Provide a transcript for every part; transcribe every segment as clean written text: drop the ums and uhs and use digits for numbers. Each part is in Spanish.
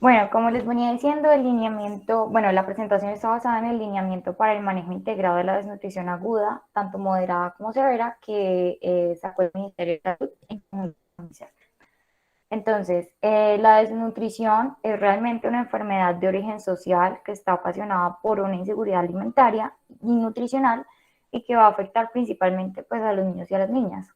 Bueno, como les venía diciendo, el lineamiento, bueno, la presentación está basada en el lineamiento para el manejo integrado de la desnutrición aguda, tanto moderada como severa, que sacó el Ministerio de Salud en conjunto con UNICEF. Entonces, la desnutrición es realmente una enfermedad de origen social que está ocasionada por una inseguridad alimentaria y nutricional y que va a afectar principalmente pues, a los niños y a las niñas.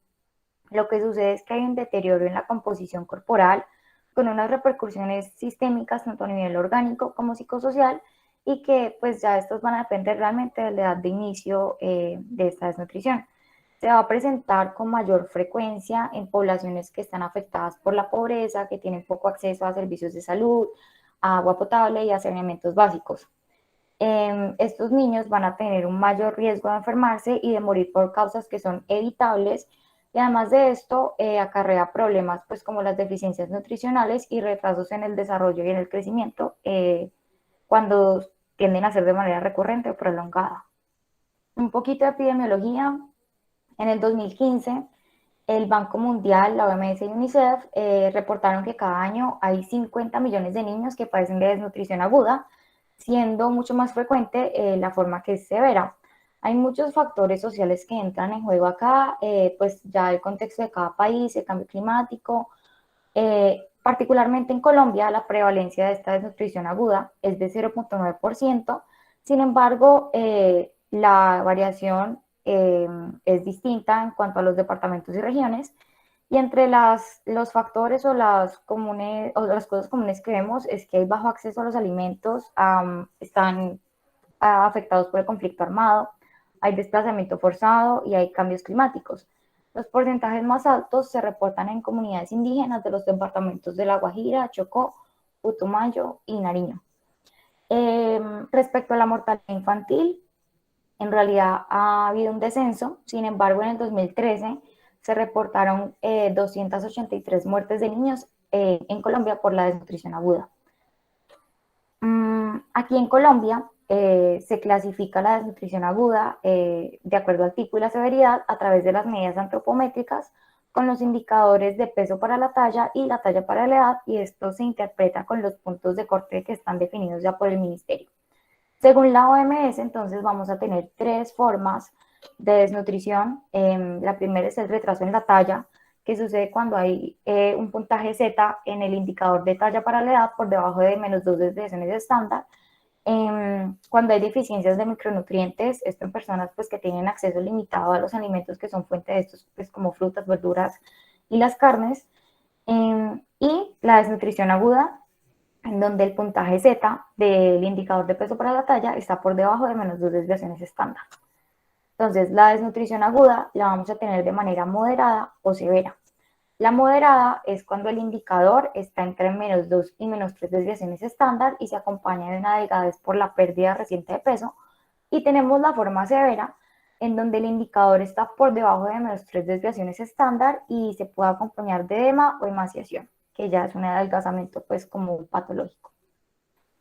Lo que sucede es que hay un deterioro en la composición corporal con unas repercusiones sistémicas tanto a nivel orgánico como psicosocial y que pues ya estos van a depender realmente de la edad de inicio de esta desnutrición. Se va a presentar con mayor frecuencia en poblaciones que están afectadas por la pobreza, que tienen poco acceso a servicios de salud, a agua potable y a saneamientos básicos. Estos niños van a tener un mayor riesgo de enfermarse y de morir por causas que son evitables y además de esto acarrea problemas pues como las deficiencias nutricionales y retrasos en el desarrollo y en el crecimiento cuando tienden a ser de manera recurrente o prolongada. Un poquito de epidemiología. En el 2015, el Banco Mundial, la OMS y UNICEF reportaron que cada año hay 50 millones de niños que padecen de desnutrición aguda, siendo mucho más frecuente la forma que es severa. Hay muchos factores sociales que entran en juego acá, pues ya el contexto de cada país, el cambio climático. Particularmente en Colombia, la prevalencia de esta desnutrición aguda es de 0,9%. Sin embargo, la variación es distinta en cuanto a los departamentos y regiones. Y entre los factores o las cosas comunes que vemos es que hay bajo acceso a los alimentos, están afectados por el conflicto armado, hay desplazamiento forzado y hay cambios climáticos. Los porcentajes más altos se reportan en comunidades indígenas de los departamentos de La Guajira, Chocó, Putumayo y Nariño. Respecto a la mortalidad infantil, en realidad ha habido un descenso, sin embargo en el 2013 se reportaron 283 muertes de niños en Colombia por la desnutrición aguda. Aquí en Colombia se clasifica la desnutrición aguda de acuerdo al tipo y la severidad a través de las medidas antropométricas con los indicadores de peso para la talla y la talla para la edad, y esto se interpreta con los puntos de corte que están definidos ya por el ministerio. Según la OMS, entonces vamos a tener tres formas de desnutrición. La primera es el retraso en la talla, que sucede cuando hay un puntaje Z en el indicador de talla para la edad por debajo de menos 2 desviaciones estándar. Cuando hay deficiencias de micronutrientes, esto en personas pues, que tienen acceso limitado a los alimentos que son fuente de estos, pues, como frutas, verduras y las carnes. Y la desnutrición aguda, en donde el puntaje Z del indicador de peso para la talla está por debajo de menos 2 desviaciones estándar. Entonces, la desnutrición aguda la vamos a tener de manera moderada o severa. La moderada es cuando el indicador está entre menos 2 y menos 3 desviaciones estándar y se acompaña de una delgadez por la pérdida reciente de peso. Y tenemos la forma severa, en donde el indicador está por debajo de menos 3 desviaciones estándar y se puede acompañar de edema o emaciación, que ya es un adelgazamiento pues como patológico.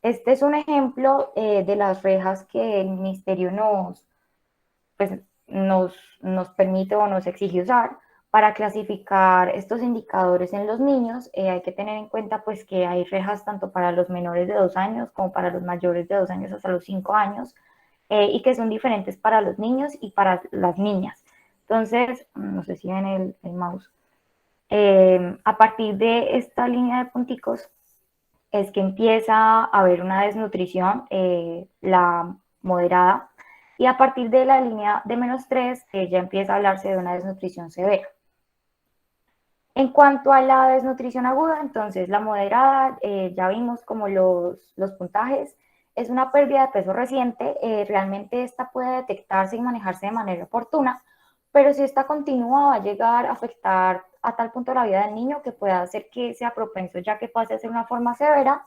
Este es un ejemplo de las rejas que el ministerio pues, nos permite o nos exige usar para clasificar estos indicadores en los niños. Hay que tener en cuenta pues que hay rejas tanto para los menores de 2 años como para los mayores de 2 años hasta los 5 años, y que son diferentes para los niños y para las niñas. Entonces, no sé si ven el mouse. A partir de esta línea de punticos es que empieza a haber una desnutrición, la moderada, y a partir de la línea de menos 3 ya empieza a hablarse de una desnutrición severa. En cuanto a la desnutrición aguda, entonces la moderada, ya vimos como los puntajes, es una pérdida de peso reciente. Realmente esta puede detectarse y manejarse de manera oportuna, pero si esta continúa va a llegar a afectar a tal punto la vida del niño que pueda hacer que sea propenso ya que pase a ser una forma severa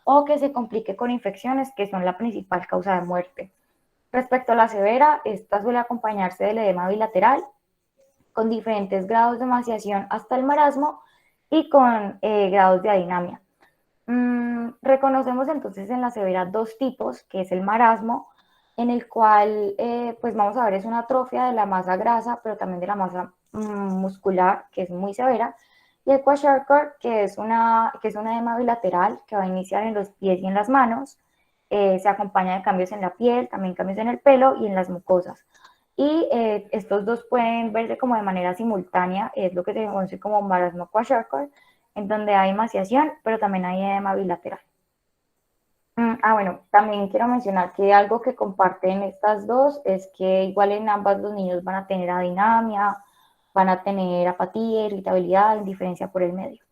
o que se complique con infecciones que son la principal causa de muerte. Respecto a la severa, esta suele acompañarse del edema bilateral, con diferentes grados de emaciación hasta el marasmo y con grados de adinamia. Reconocemos entonces en la severa dos tipos, que es el marasmo, en el cual pues vamos a ver es una atrofia de la masa grasa, pero también de la masa muscular, que es muy severa, y el kwashiorkor, que es una edema bilateral que va a iniciar en los pies y en las manos. Se acompaña de cambios en la piel, también cambios en el pelo y en las mucosas. Y estos dos pueden verse como de manera simultánea, es lo que se conoce como marasmo kwashiorkor, en donde hay emaciación, pero también hay edema bilateral. Bueno, también quiero mencionar que algo que comparten estas dos es que igual en ambas los niños van a tener adinamia, van a tener apatía, irritabilidad, indiferencia por el medio.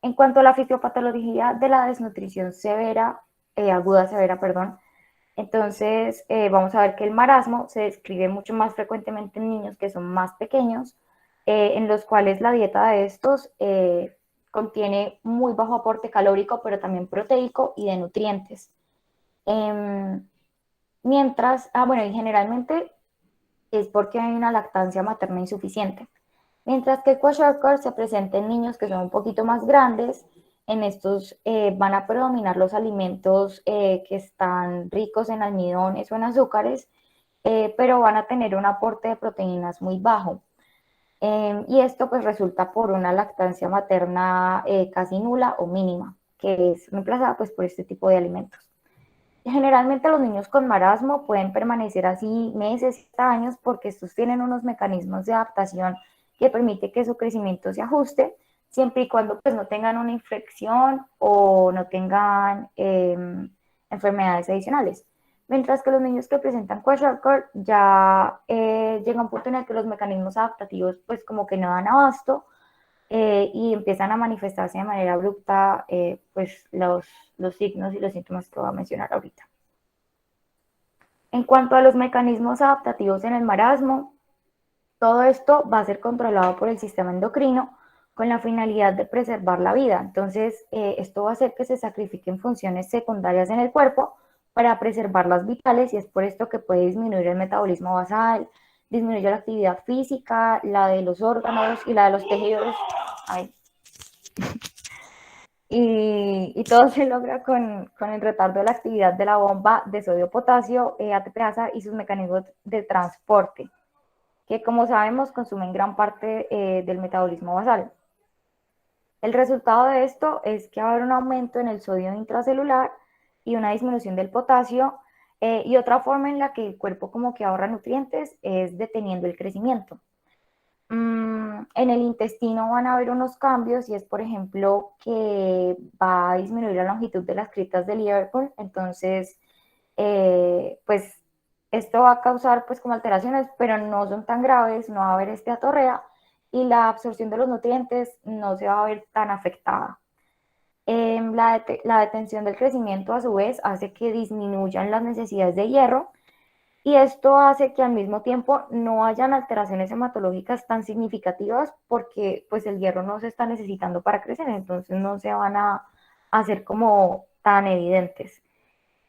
En cuanto a la fisiopatología de la desnutrición severa, aguda severa, perdón, entonces vamos a ver que el marasmo se describe mucho más frecuentemente en niños que son más pequeños, en los cuales la dieta de estos contiene muy bajo aporte calórico, pero también proteico y de nutrientes. Em, bueno, y generalmente es porque hay una lactancia materna insuficiente. Mientras que el kwashiorkor se presenta en niños que son un poquito más grandes, en estos van a predominar los alimentos que están ricos en almidones o en azúcares, pero van a tener un aporte de proteínas muy bajo. Y esto pues resulta por una lactancia materna casi nula o mínima, que es reemplazada pues por este tipo de alimentos. Generalmente los niños con marasmo pueden permanecer así meses, años, porque estos tienen unos mecanismos de adaptación que permite que su crecimiento se ajuste, siempre y cuando pues no tengan una infección o no tengan enfermedades adicionales. Mientras que los niños que presentan kwashiorkor ya llega un punto en el que los mecanismos adaptativos pues como que no dan abasto y empiezan a manifestarse de manera abrupta pues los signos y los síntomas que voy a mencionar ahorita. En cuanto a los mecanismos adaptativos en el marasmo, todo esto va a ser controlado por el sistema endocrino con la finalidad de preservar la vida. Entonces, esto va a hacer que se sacrifiquen funciones secundarias en el cuerpo para preservar las vitales y es por esto que puede disminuir el metabolismo basal, disminuye la actividad física, la de los órganos y la de los tejidos. Ay, y todo se logra con el retardo de la actividad de la bomba de sodio-potasio, ATPasa y sus mecanismos de transporte, que como sabemos consumen gran parte del metabolismo basal. El resultado de esto es que va a haber un aumento en el sodio intracelular y una disminución del potasio, y otra forma en la que el cuerpo como que ahorra nutrientes es deteniendo el crecimiento. En el intestino van a haber unos cambios y es, por ejemplo, que va a disminuir la longitud de las criptas del Liverpool. Entonces, pues esto va a causar pues como alteraciones, pero no son tan graves, no va a haber esteatorrea y la absorción de los nutrientes no se va a ver tan afectada. La detención del crecimiento a su vez hace que disminuyan las necesidades de hierro y esto hace que al mismo tiempo no hayan alteraciones hematológicas tan significativas porque pues el hierro no se está necesitando para crecer, entonces no se van a hacer como tan evidentes.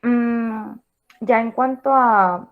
Mm, ya en cuanto a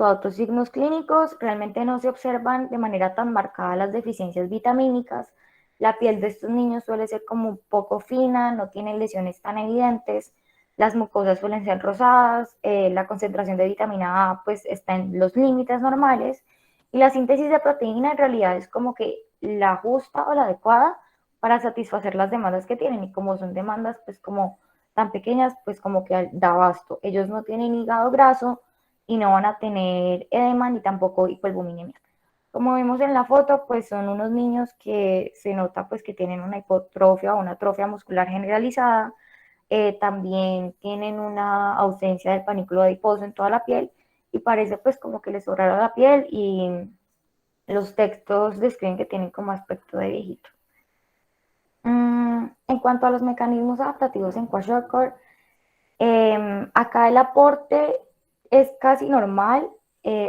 otros signos clínicos, realmente no se observan de manera tan marcada las deficiencias vitamínicas. La piel de estos niños suele ser como un poco fina, no tienen lesiones tan evidentes, las mucosas suelen ser rosadas, la concentración de vitamina A pues está en los límites normales y la síntesis de proteína en realidad es como que la justa o la adecuada para satisfacer las demandas que tienen y como son demandas pues como tan pequeñas pues como que da abasto. Ellos no tienen hígado graso, y no van a tener edema ni tampoco hipoalbuminemia. Como vemos en la foto, pues son unos niños que se nota pues que tienen una hipotrofia o una atrofia muscular generalizada, también tienen una ausencia del panículo adiposo en toda la piel y parece pues como que les sobrara la piel y los textos describen que tienen como aspecto de viejito. En cuanto a los mecanismos adaptativos en kwashiorkor, acá el aporte es casi normal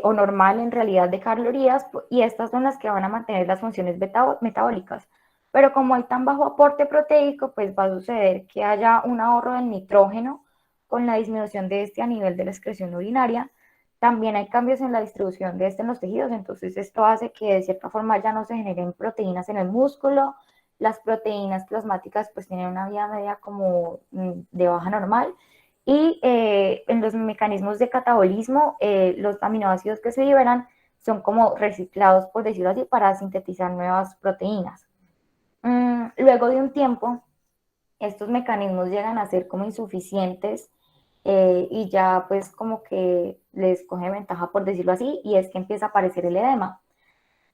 o normal en realidad de calorías y estas son las que van a mantener las funciones metabólicas. Pero como hay tan bajo aporte proteico, pues va a suceder que haya un ahorro del nitrógeno con la disminución de este a nivel de la excreción urinaria. También hay cambios en la distribución de este en los tejidos, entonces esto hace que de cierta forma ya no se generen proteínas en el músculo. Las proteínas plasmáticas pues tienen una vida media como de baja normal y en los mecanismos de catabolismo, los aminoácidos que se liberan son como reciclados, por decirlo así, para sintetizar nuevas proteínas. Luego de un tiempo, estos mecanismos llegan a ser como insuficientes y ya pues como que les coge ventaja, por decirlo así, y es que empieza a aparecer el edema.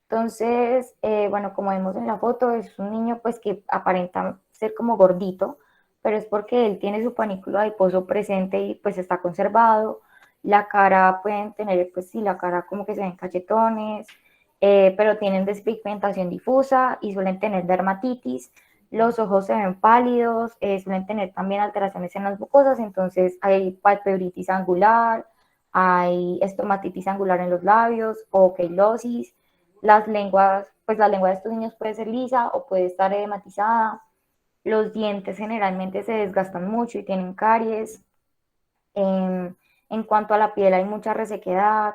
Entonces, bueno, como vemos en la foto, es un niño pues que aparenta ser como gordito, pero es porque él tiene su panículo adiposo presente y pues está conservado. La cara pueden tener, pues sí, la cara como que se ven cachetones, pero tienen despigmentación difusa y suelen tener dermatitis. Los ojos se ven pálidos, suelen tener también alteraciones en las mucosas, entonces hay palpebritis angular, hay estomatitis angular en los labios o queilosis. Las lenguas, pues la lengua de estos niños puede ser lisa o puede estar edematizada. Los dientes generalmente se desgastan mucho y tienen caries. En cuanto a la piel, hay mucha resequedad.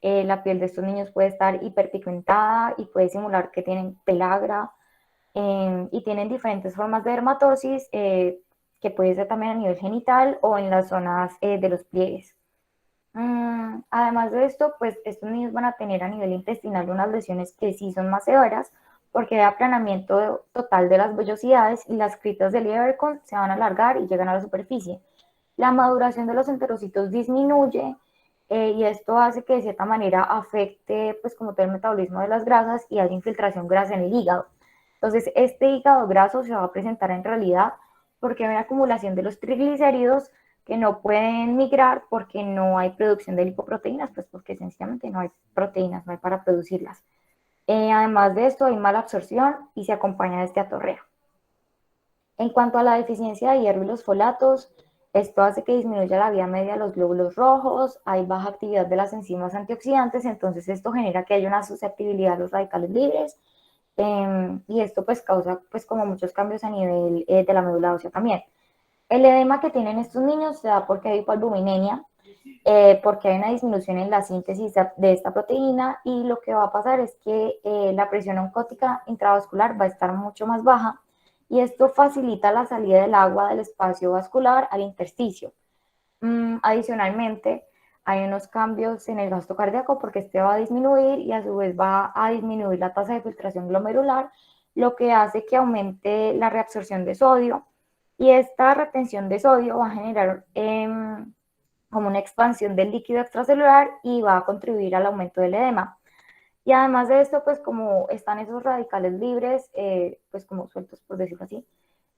La piel de estos niños puede estar hiperpigmentada y puede simular que tienen pelagra. Y tienen diferentes formas de dermatosis, que puede ser también a nivel genital o en las zonas de los pliegues. Además de esto, pues estos niños van a tener a nivel intestinal unas lesiones que sí son más severas porque hay aplanamiento total de las vellosidades y las criptas del Lieberkühn se van a alargar y llegan a la superficie. La maduración de los enterocitos disminuye y esto hace que de cierta manera afecte pues como todo el metabolismo de las grasas y haya infiltración grasa en el hígado. Entonces este hígado graso se va a presentar en realidad porque hay una acumulación de los triglicéridos que no pueden migrar porque no hay producción de lipoproteínas, pues porque sencillamente no hay proteínas, no hay para producirlas. Además de esto, hay mala absorción y se acompaña de este atorrea. En cuanto a la deficiencia de hierro y los folatos, esto hace que disminuya la vida media de los glóbulos rojos, hay baja actividad de las enzimas antioxidantes, entonces esto genera que haya una susceptibilidad a los radicales libres y esto pues causa pues como muchos cambios a nivel de la médula ósea también. El edema que tienen estos niños se da porque hay hipoalbuminemia, porque hay una disminución en la síntesis de esta proteína y lo que va a pasar es que la presión oncótica intravascular va a estar mucho más baja y esto facilita la salida del agua del espacio vascular al intersticio. Adicionalmente, hay unos cambios en el gasto cardíaco porque este va a disminuir y a su vez va a disminuir la tasa de filtración glomerular, lo que hace que aumente la reabsorción de sodio y esta retención de sodio va a generar como una expansión del líquido extracelular y va a contribuir al aumento del edema. Y además de esto, pues como están esos radicales libres, pues como sueltos por decirlo así,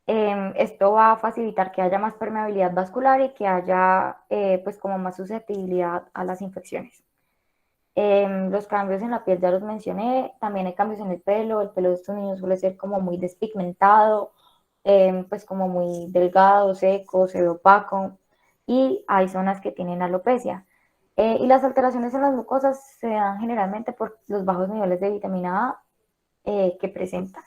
esto va a facilitar que haya más permeabilidad vascular y que haya pues como más susceptibilidad a las infecciones. Los cambios en la piel ya los mencioné, también hay cambios en el pelo de estos niños suele ser como muy despigmentado, pues como muy delgado, seco, se ve opaco y hay zonas que tienen alopecia. Y las alteraciones en las mucosas se dan generalmente por los bajos niveles de vitamina A que presentan.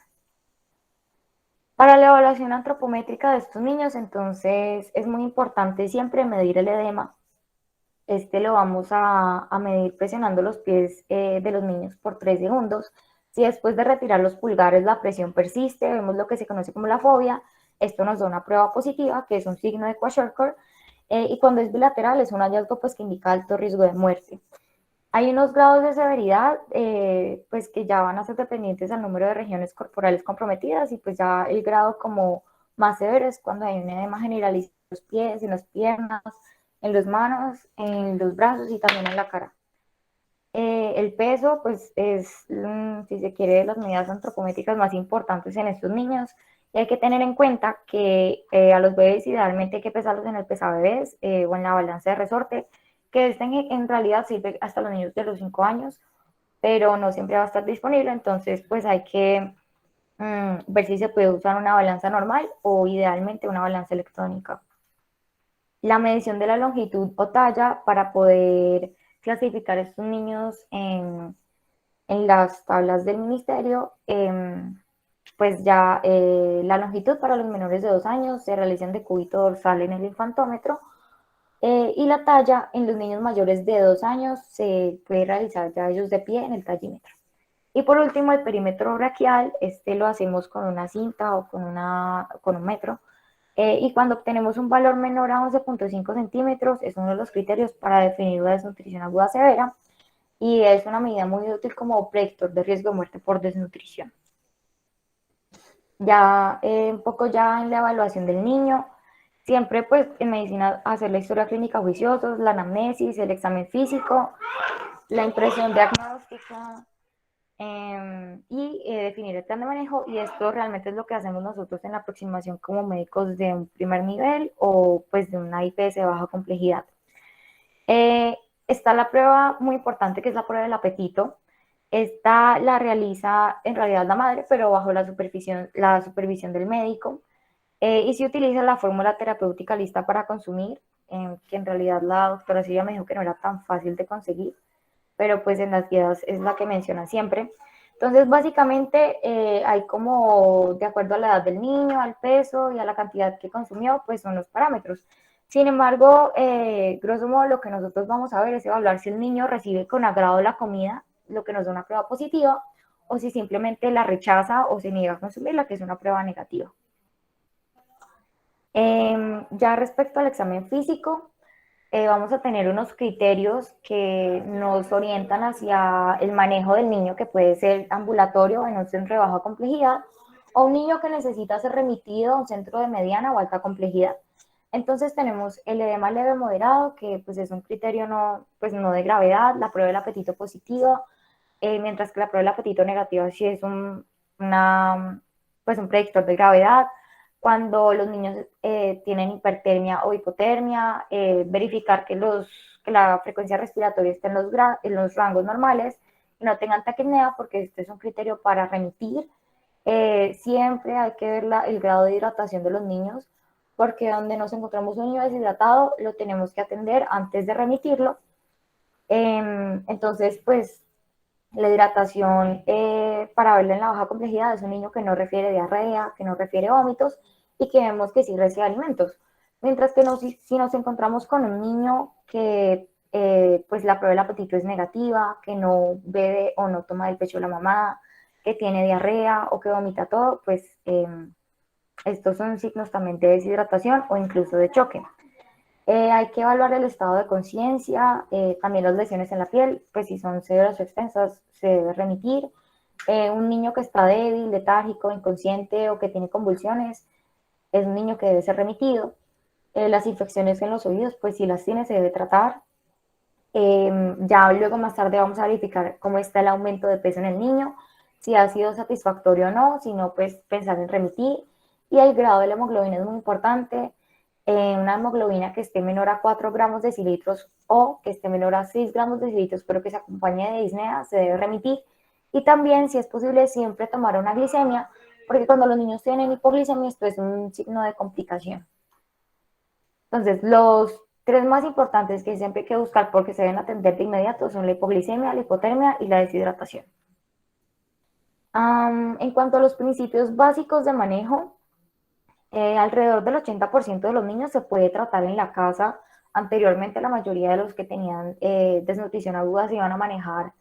Para la evaluación antropométrica de estos niños, entonces es muy importante siempre medir el edema. Este lo vamos a medir presionando los pies de los niños por 3 segundos. Si después de retirar los pulgares la presión persiste, vemos lo que se conoce como la fobia, esto nos da una prueba positiva, que es un signo de Kwashiorkor, y cuando es bilateral es un hallazgo pues, que indica alto riesgo de muerte. Hay unos grados de severidad pues que ya van a ser dependientes del número de regiones corporales comprometidas y pues ya el grado como más severo es cuando hay un edema generalizado en los pies, en las piernas, en las manos, en los brazos y también en la cara. El peso pues es, si se quiere, de las medidas antropométricas más importantes en estos niños y hay que tener en cuenta que a los bebés idealmente hay que pesarlos en el pesabebés o en la balanza de resorte, que este en realidad sirve hasta los niños de los 5 años, pero no siempre va a estar disponible, entonces pues hay que ver si se puede usar una balanza normal o idealmente una balanza electrónica. La medición de la longitud o talla para poder clasificar a estos niños en las tablas del ministerio, pues ya la longitud para los menores de 2 años se realiza en decúbito dorsal en el infantómetro y la talla en los niños mayores de 2 años se puede realizar ya ellos de pie en el tallímetro. Y por último, el perímetro braquial, este lo hacemos con una cinta o con un metro. Y cuando obtenemos un valor menor a 11,5 centímetros, es uno de los criterios para definir una desnutrición aguda severa y es una medida muy útil como predictor de riesgo de muerte por desnutrición. Ya un poco ya en la evaluación del niño, siempre pues en medicina hacer la historia clínica juiciosa, la anamnesis, el examen físico, la impresión diagnóstica y definir el plan de manejo, y esto realmente es lo que hacemos nosotros en la aproximación como médicos de un primer nivel o pues de una IPS de baja complejidad. Eh, Está la prueba muy importante que es la prueba del apetito. Esta la realiza en realidad la madre, pero bajo la supervisión del médico. Y se utiliza la fórmula terapéutica lista para consumir, que en realidad la doctora Silvia me dijo que no era tan fácil de conseguir, pero pues en las guías es la que mencionan siempre. Entonces, básicamente hay como, de acuerdo a la edad del niño, al peso y a la cantidad que consumió, pues son los parámetros. Sin embargo, grosso modo, lo que nosotros vamos a ver es evaluar si el niño recibe con agrado la comida, lo que nos da una prueba positiva, o si simplemente la rechaza o se niega a consumirla, que es una prueba negativa. Ya respecto al examen físico, vamos a tener unos criterios que nos orientan hacia el manejo del niño, que puede ser ambulatorio en un centro de baja complejidad o un niño que necesita ser remitido a un centro de mediana o alta complejidad. Entonces tenemos el edema leve moderado, que pues es un criterio no, pues no de gravedad, la prueba del apetito positiva, mientras que la prueba del apetito negativa sí es pues un predictor de gravedad. Cuando los niños tienen hipertermia o hipotermia, verificar que la frecuencia respiratoria esté en los rangos normales y no tengan taquipnea, porque este es un criterio para remitir. Siempre hay que ver el grado de hidratación de los niños, porque donde nos encontramos un niño deshidratado, lo tenemos que atender antes de remitirlo. Entonces, pues la hidratación para verlo en la baja complejidad es un niño que no refiere diarrea, que no refiere vómitos y que vemos que sí recibe alimentos. Mientras que si nos encontramos con un niño que pues la prueba del apetito es negativa, que no bebe o no toma del pecho de la mamá, que tiene diarrea o que vomita todo, pues estos son signos también de deshidratación o incluso de choque. Hay que evaluar el estado de conciencia, también las lesiones en la piel, pues si son severas o extensas, se debe remitir. Un niño que está débil, letárgico, inconsciente o que tiene convulsiones, es un niño que debe ser remitido. Las infecciones en los oídos, pues si las tiene, se debe tratar. Ya luego más tarde vamos a verificar cómo está el aumento de peso en el niño, si ha sido satisfactorio o no, si no, pues pensar en remitir. Y el grado de la hemoglobina es muy importante. Una hemoglobina que esté menor a 4 gramos de decilitros o que esté menor a 6 gramos de decilitros, pero que se acompañe de disnea, se debe remitir. Y también, si es posible, siempre tomar una glicemia, porque cuando los niños tienen hipoglicemia, esto es un signo de complicación. Entonces, los tres más importantes que siempre hay que buscar porque se deben atender de inmediato son la hipoglicemia, la hipotermia y la deshidratación. En cuanto a los principios básicos de manejo, alrededor del 80% de los niños se puede tratar en la casa. Anteriormente, la mayoría de los que tenían desnutrición aguda se iban a manejar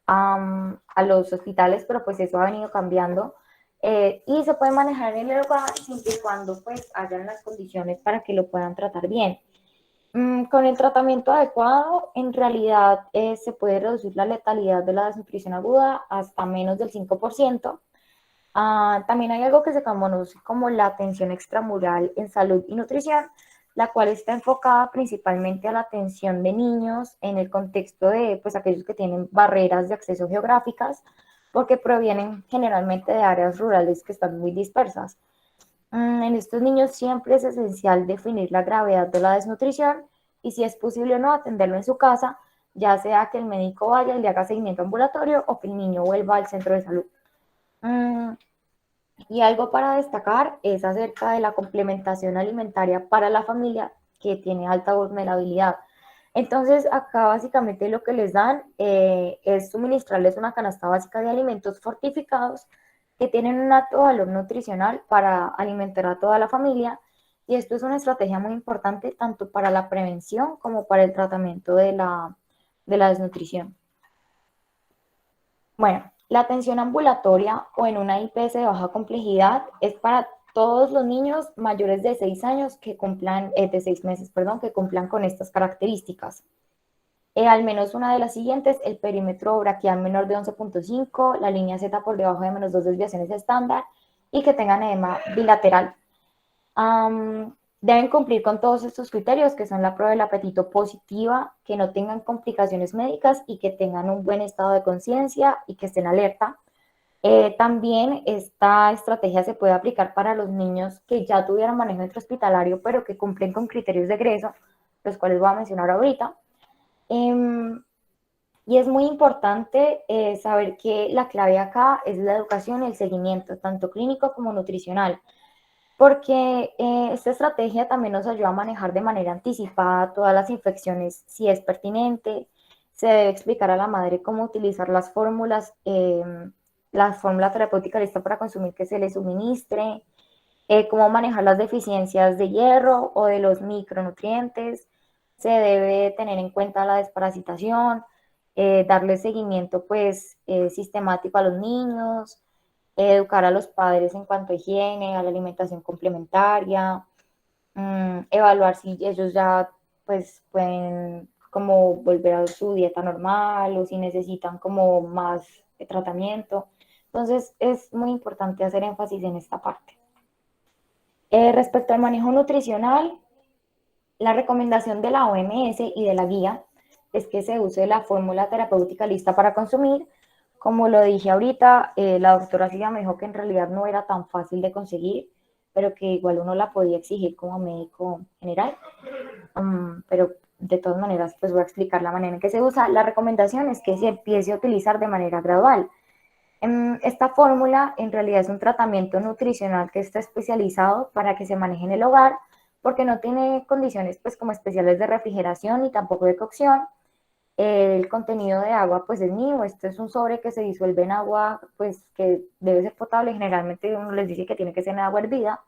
a los hospitales, pero pues eso ha venido cambiando. Y se puede manejar en el hogar siempre y cuando pues hayan las condiciones para que lo puedan tratar bien. Con el tratamiento adecuado, en realidad se puede reducir la letalidad de la desnutrición aguda hasta menos del 5%. También hay algo que se conoce como la atención extramural en salud y nutrición, la cual está enfocada principalmente a la atención de niños en el contexto de pues, aquellos que tienen barreras de acceso geográficas, porque provienen generalmente de áreas rurales que están muy dispersas. En estos niños siempre es esencial definir la gravedad de la desnutrición y si es posible o no atenderlo en su casa, ya sea que el médico vaya y le haga seguimiento ambulatorio o que el niño vuelva al centro de salud. Mm, y algo para destacar es acerca de la complementación alimentaria para la familia que tiene alta vulnerabilidad. Entonces, acá básicamente lo que les dan es suministrarles una canasta básica de alimentos fortificados que tienen un alto valor nutricional para alimentar a toda la familia. Y esto es una estrategia muy importante tanto para la prevención como para el tratamiento de la desnutrición. Bueno, la atención ambulatoria o en una IPS de baja complejidad es para todos los niños mayores de 6 años que cumplan, de 6 meses, perdón, que cumplan con estas características. Al menos una de las siguientes, el perímetro braquial menor de 11.5, la línea Z por debajo de -2 desviaciones estándar y que tengan edema bilateral. Deben cumplir con todos estos criterios, que son la prueba del apetito positiva, que no tengan complicaciones médicas y que tengan un buen estado de conciencia y que estén alerta. También esta estrategia se puede aplicar para los niños que ya tuvieron manejo intrahospitalario, pero que cumplen con criterios de egreso, los cuales voy a mencionar ahorita. Y es muy importante saber que la clave acá es la educación y el seguimiento, tanto clínico como nutricional, porque esta estrategia también nos ayuda a manejar de manera anticipada todas las infecciones, si es pertinente. Se debe explicar a la madre cómo utilizar la fórmula terapéutica lista para consumir que se le suministre, cómo manejar las deficiencias de hierro o de los micronutrientes. Se debe tener en cuenta la desparasitación, darle seguimiento pues sistemático a los niños, educar a los padres en cuanto a higiene, a la alimentación complementaria, evaluar si ellos ya pues pueden como volver a su dieta normal o si necesitan como más tratamiento. Entonces es muy importante hacer énfasis en esta parte. Respecto al manejo nutricional, la recomendación de la OMS y de la guía es que se use la fórmula terapéutica lista para consumir. Como lo dije ahorita, la doctora Silvia me dijo que en realidad no era tan fácil de conseguir, pero que igual uno la podía exigir como médico general. Pero de todas maneras, pues voy a explicar la manera en que se usa. La recomendación es que se empiece a utilizar de manera gradual. Esta fórmula en realidad es un tratamiento nutricional que está especializado para que se maneje en el hogar, porque no tiene condiciones pues como especiales de refrigeración ni tampoco de cocción. El contenido de agua pues es mínimo, esto es un sobre que se disuelve en agua pues que debe ser potable, generalmente uno les dice que tiene que ser en agua hervida,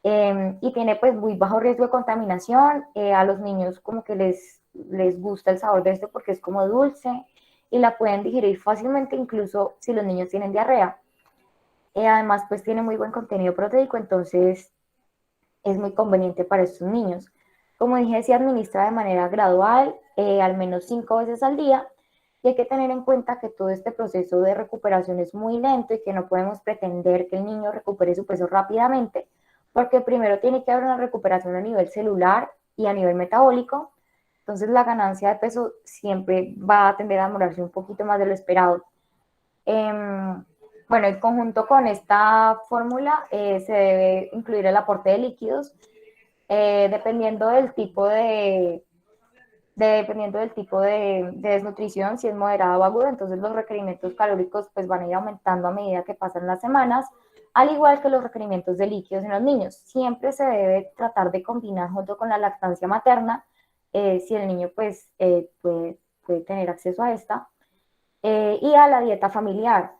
y tiene pues muy bajo riesgo de contaminación. A los niños como que les gusta el sabor de esto porque es como dulce y la pueden digerir fácilmente incluso si los niños tienen diarrea. Además pues tiene muy buen contenido proteico, entonces es muy conveniente para estos niños. Como dije, se administra de manera gradual, al menos 5 veces al día, y hay que tener en cuenta que todo este proceso de recuperación es muy lento y que no podemos pretender que el niño recupere su peso rápidamente, porque primero tiene que haber una recuperación a nivel celular y a nivel metabólico. Entonces la ganancia de peso siempre va a tender a demorarse un poquito más de lo esperado. Bueno, en conjunto con esta fórmula se debe incluir el aporte de líquidos, dependiendo del tipo dependiendo del tipo de desnutrición, si es moderada o aguda, entonces los requerimientos calóricos pues van a ir aumentando a medida que pasan las semanas, al igual que los requerimientos de líquidos en los niños. Siempre se debe tratar de combinar junto con la lactancia materna, si el niño pues puede tener acceso a esta, y a la dieta familiar.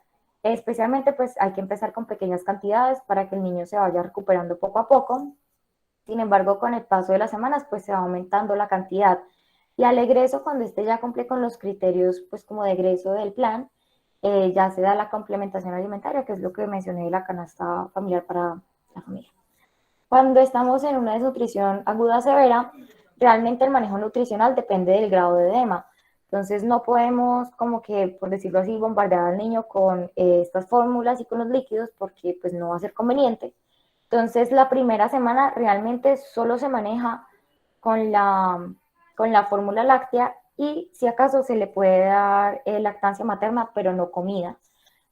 Especialmente pues hay que empezar con pequeñas cantidades para que el niño se vaya recuperando poco a poco. Sin embargo, con el paso de las semanas pues se va aumentando la cantidad. Y al egreso, cuando este ya cumple con los criterios pues como de egreso del plan, ya se da la complementación alimentaria, que es lo que mencioné de la canasta familiar para la familia. Cuando estamos en una desnutrición aguda severa, realmente el manejo nutricional depende del grado de edema. Entonces no podemos como que, por decirlo así, bombardear al niño con estas fórmulas y con los líquidos porque pues no va a ser conveniente. Entonces la primera semana realmente solo se maneja con la fórmula láctea y si acaso se le puede dar lactancia materna, pero no comida.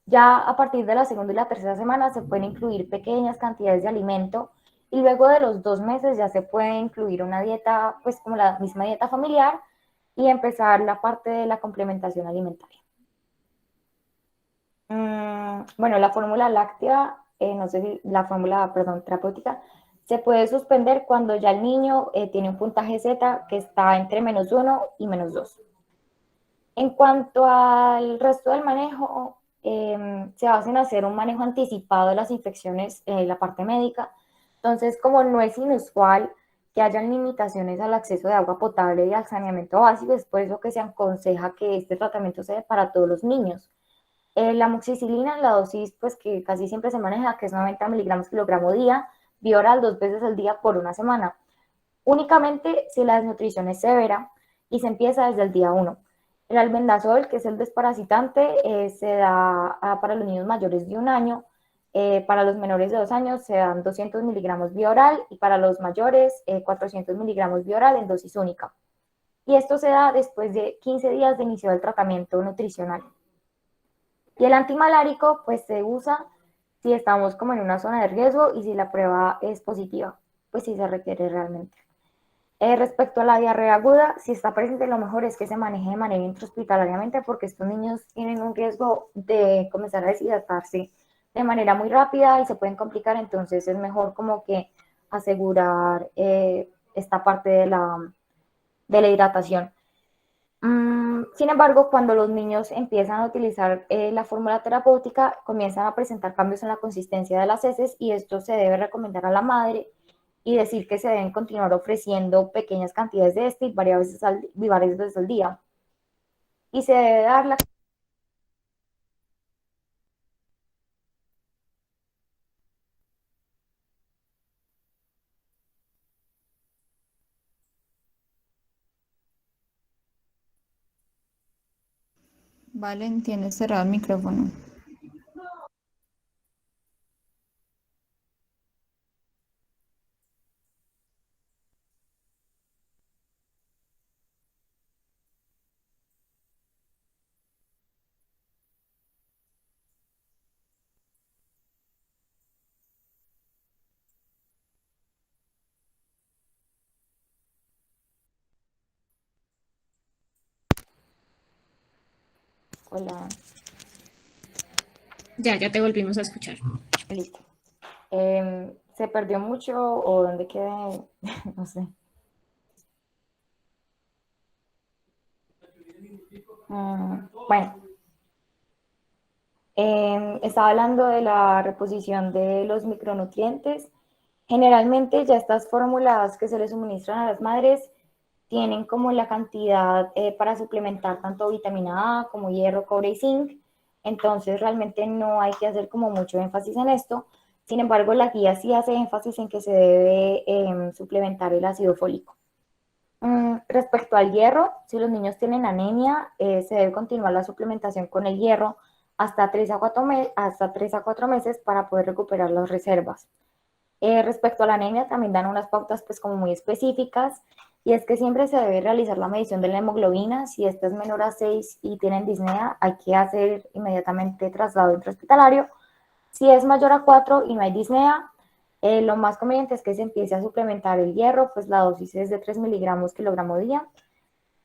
Ya a partir de la segunda y la tercera semana se pueden incluir pequeñas cantidades de alimento y luego de los 2 meses ya se puede incluir una dieta, pues como la misma dieta familiar y empezar la parte de la complementación alimentaria. Bueno, la fórmula láctea, no sé si la fórmula, perdón, terapéutica, se puede suspender cuando ya el niño tiene un puntaje Z que está entre -1 y -2. En cuanto al resto del manejo, se basa en hacer un manejo anticipado de las infecciones en la parte médica. Entonces, como no es inusual que hayan limitaciones al acceso de agua potable y al saneamiento básico, es por eso que se aconseja que este tratamiento sea para todos los niños. La amoxicilina, la dosis pues que casi siempre se maneja, que es 90 miligramos kilogramo día, vía oral 2 veces al día por una semana. Únicamente si la desnutrición es severa y se empieza desde el día 1. El albendazol, que es el desparasitante, se da para los niños mayores de 1 año Para los menores de 2 años se dan 200 miligramos vía oral y para los mayores 400 miligramos vía oral en dosis única. Y esto se da después de 15 días de inicio del tratamiento nutricional. Y el antimalárico pues se usa si estamos como en una zona de riesgo y si la prueba es positiva, pues si se requiere realmente. Respecto a la diarrea aguda, si está presente, lo mejor es que se maneje de manera intrahospitalariamente porque estos niños tienen un riesgo de comenzar a deshidratarse de manera muy rápida y se pueden complicar, entonces es mejor como que asegurar esta parte de la hidratación. Sin embargo, cuando los niños empiezan a utilizar la fórmula terapéutica, comienzan a presentar cambios en la consistencia de las heces y esto se debe recomendar a la madre y decir que se deben continuar ofreciendo pequeñas cantidades de este y varias veces al día. Y se debe dar la... Vale, tienes cerrado el micrófono. Hola, Ya te volvimos a escuchar. listo. ¿Se perdió mucho o dónde quedé? No sé. Bueno, estaba hablando de la reposición de los micronutrientes. Generalmente ya estas fórmulas que se les suministran a las madres tienen como la cantidad para suplementar tanto vitamina A como hierro, cobre y zinc. Entonces realmente no hay que hacer como mucho énfasis en esto. Sin embargo, la guía sí hace énfasis en que se debe suplementar el ácido fólico. Respecto al hierro, si los niños tienen anemia, se debe continuar la suplementación con el hierro hasta 3 a 4 meses para poder recuperar las reservas. Respecto a la anemia, también dan unas pautas pues como muy específicas y es que siempre se debe realizar la medición de la hemoglobina. Si esta es menor a 6 y tienen disnea, hay que hacer inmediatamente traslado intrahospitalario. Si es mayor a 4 y no hay disnea, lo más conveniente es que se empiece a suplementar el hierro, pues la dosis es de 3 miligramos kilogramo día.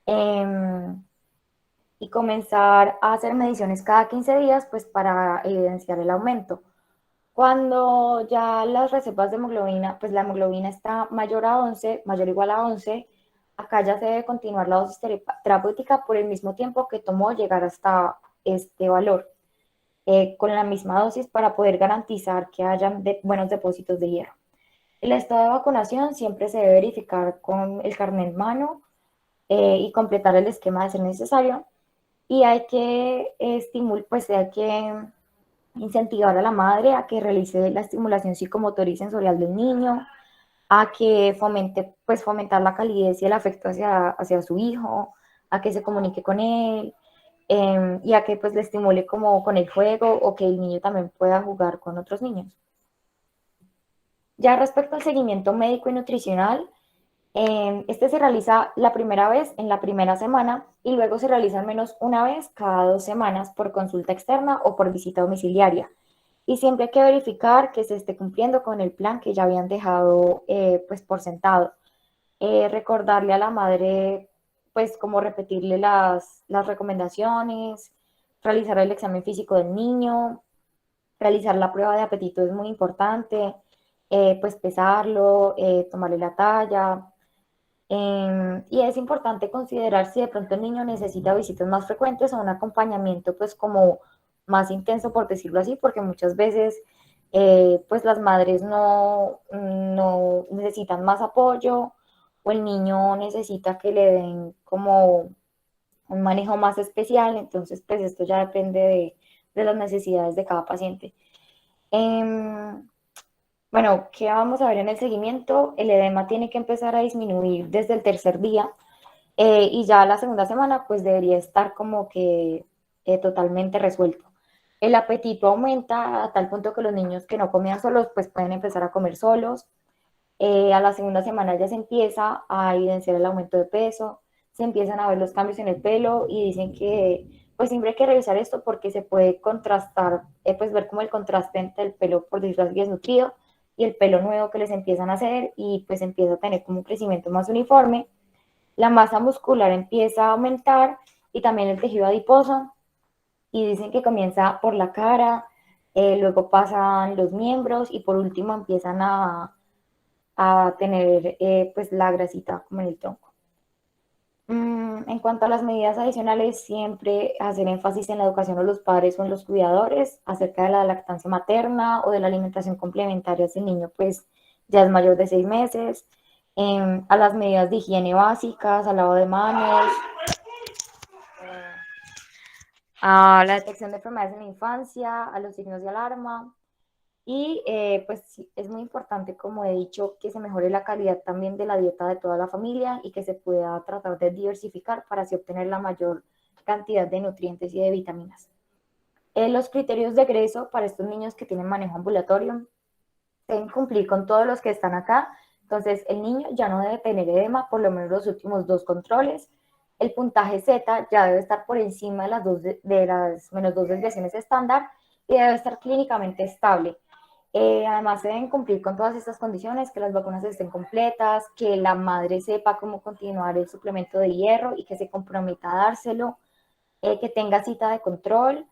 Eh, y comenzar a hacer mediciones cada 15 días, pues para evidenciar el aumento. Cuando ya las reservas de hemoglobina, pues la hemoglobina está mayor a 11, mayor o igual a 11, acá ya se debe continuar la dosis terapéutica por el mismo tiempo que tomó llegar hasta este valor, con la misma dosis para poder garantizar que hayan buenos depósitos de hierro. El estado de vacunación siempre se debe verificar con el carnet en mano y completar el esquema de ser necesario. Y hay que pues hay que incentivar a la madre a que realice la estimulación psicomotor y sensorial del niño, a que pues fomentar la calidez y el afecto hacia su hijo, a que se comunique con él, y a que pues le estimule como con el juego o que el niño también pueda jugar con otros niños. Ya respecto al seguimiento médico y nutricional, este se realiza la primera vez en la primera semana y luego se realiza al menos una vez cada 2 semanas por consulta externa o por visita domiciliaria. Y siempre hay que verificar que se esté cumpliendo con el plan que ya habían dejado pues por sentado. Recordarle a la madre pues como repetirle las recomendaciones, realizar el examen físico del niño, realizar la prueba de apetito es muy importante, pues pesarlo, tomarle la talla. Y es importante considerar si de pronto el niño necesita visitas más frecuentes o un acompañamiento pues como más intenso, por decirlo así, porque muchas veces pues las madres no necesitan más apoyo o el niño necesita que le den como un manejo más especial, entonces pues esto ya depende de las necesidades de cada paciente. Em, bueno, ¿qué vamos a ver en el seguimiento? El edema tiene que empezar a disminuir desde el tercer día y ya la segunda semana pues debería estar como que totalmente resuelto. El apetito aumenta a tal punto que los niños que no comían solos, pues pueden empezar a comer solos. A la segunda semana ya se empieza a evidenciar el aumento de peso, se empiezan a ver los cambios en el pelo y dicen que pues siempre hay que revisar esto porque se puede contrastar, pues ver como el contraste entre el pelo, por decirlo así, desnutrido y el pelo nuevo que les empiezan a hacer y pues empieza a tener como un crecimiento más uniforme. La masa muscular empieza a aumentar y también el tejido adiposo y dicen que comienza por la cara, luego pasan los miembros y por último empiezan a tener pues la grasita como en el tronco. En cuanto a las medidas adicionales, siempre hacer énfasis en la educación de los padres o en los cuidadores acerca de la lactancia materna o de la alimentación complementaria si el niño pues ya es mayor de 6 meses, a las medidas de higiene básicas, al lavado de manos, a la detección de enfermedades en la infancia, a los signos de alarma. Y pues sí, es muy importante, como he dicho, que se mejore la calidad también de la dieta de toda la familia y que se pueda tratar de diversificar para así obtener la mayor cantidad de nutrientes y de vitaminas. Los criterios de egreso para estos niños que tienen manejo ambulatorio deben cumplir con todos los que están acá. Entonces, el niño ya no debe tener edema, por lo menos los últimos 2 controles. El puntaje Z ya debe estar por encima de las menos 2 desviaciones estándar y debe estar clínicamente estable. Además, se deben cumplir con todas estas condiciones, que las vacunas estén completas, que la madre sepa cómo continuar el suplemento de hierro y que se comprometa a dárselo, que tenga cita de control,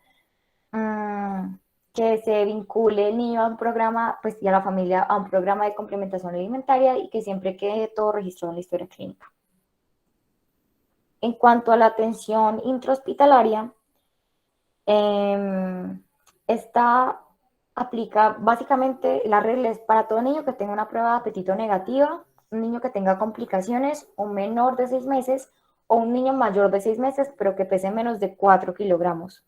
mmm, que se vincule el niño a un programa, pues y a la familia a un programa de complementación alimentaria y que siempre quede todo registrado en la historia clínica. En cuanto a la atención intrahospitalaria, esta aplica básicamente las reglas para todo niño que tenga una prueba de apetito negativa, un niño que tenga complicaciones, un menor de 6 meses o un niño mayor de 6 meses, pero que pese menos de 4 kilogramos.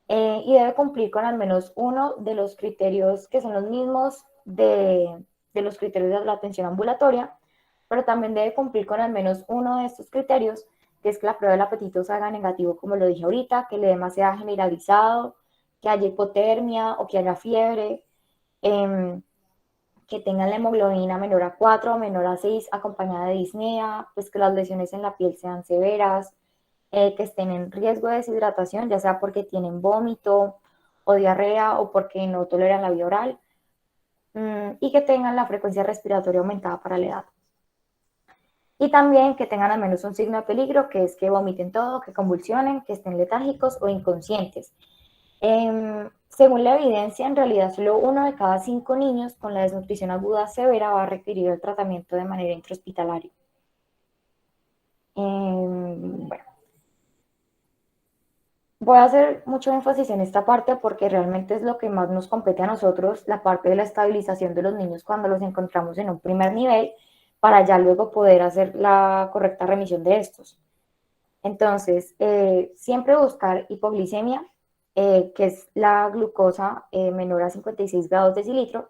Y debe cumplir con al menos uno de los criterios que son los mismos de los criterios de la atención ambulatoria, pero también debe cumplir con al menos uno de estos criterios, que es que la prueba del apetito salga negativo, como lo dije ahorita, que el edema sea generalizado, que haya hipotermia o que haya fiebre, eh, que tengan la hemoglobina menor a 4 o menor a 6 acompañada de disnea, pues que las lesiones en la piel sean severas, que estén en riesgo de deshidratación, ya sea porque tienen vómito o diarrea o porque no toleran la vía oral, y que tengan la frecuencia respiratoria aumentada para la edad. Y también que tengan al menos un signo de peligro, que es que vomiten todo, que convulsionen, que estén letárgicos o inconscientes. Según la evidencia, en realidad solo 1 de cada 5 niños con la desnutrición aguda severa va a requerir el tratamiento de manera intrahospitalaria. Bueno, voy a hacer mucho énfasis en esta parte porque realmente es lo que más nos compete a nosotros, la parte de la estabilización de los niños cuando los encontramos en un primer nivel, para ya luego poder hacer la correcta remisión de estos. Entonces, siempre buscar hipoglicemia, que es la glucosa menor a 56 grados decilitro.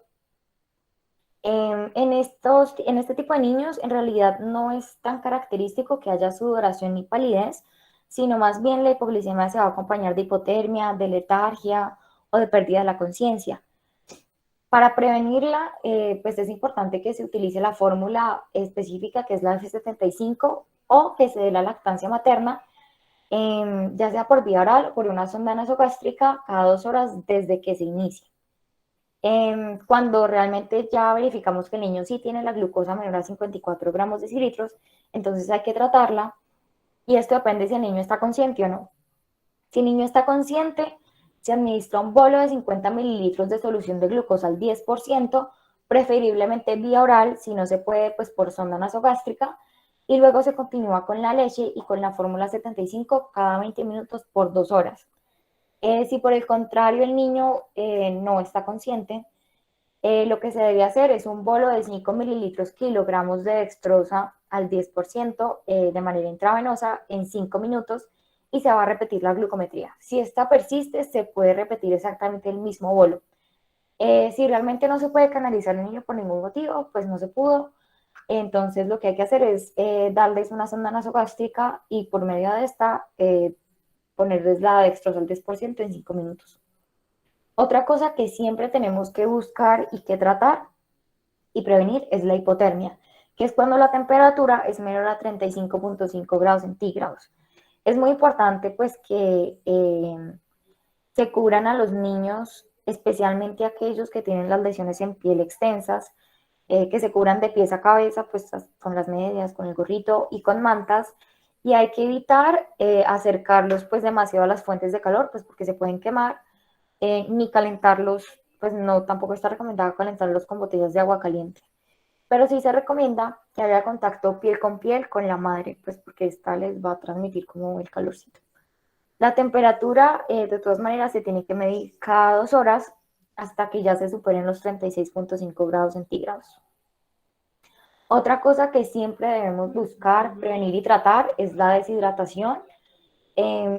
En este tipo de niños, en realidad no es tan característico que haya sudoración ni palidez, sino más bien la hipoglicemia se va a acompañar de hipotermia, de letargia o de pérdida de la conciencia. Para prevenirla, pues es importante que se utilice la fórmula específica que es la F75 o que se dé la lactancia materna, ya sea por vía oral o por una sonda nasogástrica cada 2 horas desde que se inicia. Cuando realmente ya verificamos que el niño sí tiene la glucosa menor a 54 gramos decilitros, entonces hay que tratarla y esto depende si el niño está consciente o no. Si el niño está consciente, se administra un bolo de 50 mililitros de solución de glucosa al 10%, preferiblemente vía oral, si no se puede, pues por sonda nasogástrica, y luego se continúa con la leche y con la fórmula 75 cada 20 minutos por 2 horas. Si por el contrario el niño no está consciente, lo que se debe hacer es un bolo de 5 mililitros kilogramos de dextrosa al 10% de manera intravenosa en 5 minutos y se va a repetir la glucometría. Si esta persiste, se puede repetir exactamente el mismo bolo. Si realmente no se puede canalizar el niño por ningún motivo, pues no se pudo. Entonces lo que hay que hacer es darles una sonda nasogástrica y por medio de esta ponerles la dextrosa al 10% en 5 minutos. Otra cosa que siempre tenemos que buscar y que tratar y prevenir es la hipotermia, que es cuando la temperatura es menor a 35,5 grados centígrados. Es muy importante pues que se cubran a los niños, especialmente aquellos que tienen las lesiones en piel extensas, que se cubran de pies a cabeza, pues con las medias, con el gorrito y con mantas. Y hay que evitar acercarlos pues demasiado a las fuentes de calor, pues porque se pueden quemar, ni calentarlos, pues no, tampoco está recomendado calentarlos con botellas de agua caliente. Pero sí se recomienda que haya contacto piel con la madre, pues porque esta les va a transmitir como el calorcito. La temperatura, de todas maneras, se tiene que medir cada 2 horas hasta que ya se superen los 36,5 grados centígrados. Otra cosa que siempre debemos buscar, prevenir y tratar es la deshidratación.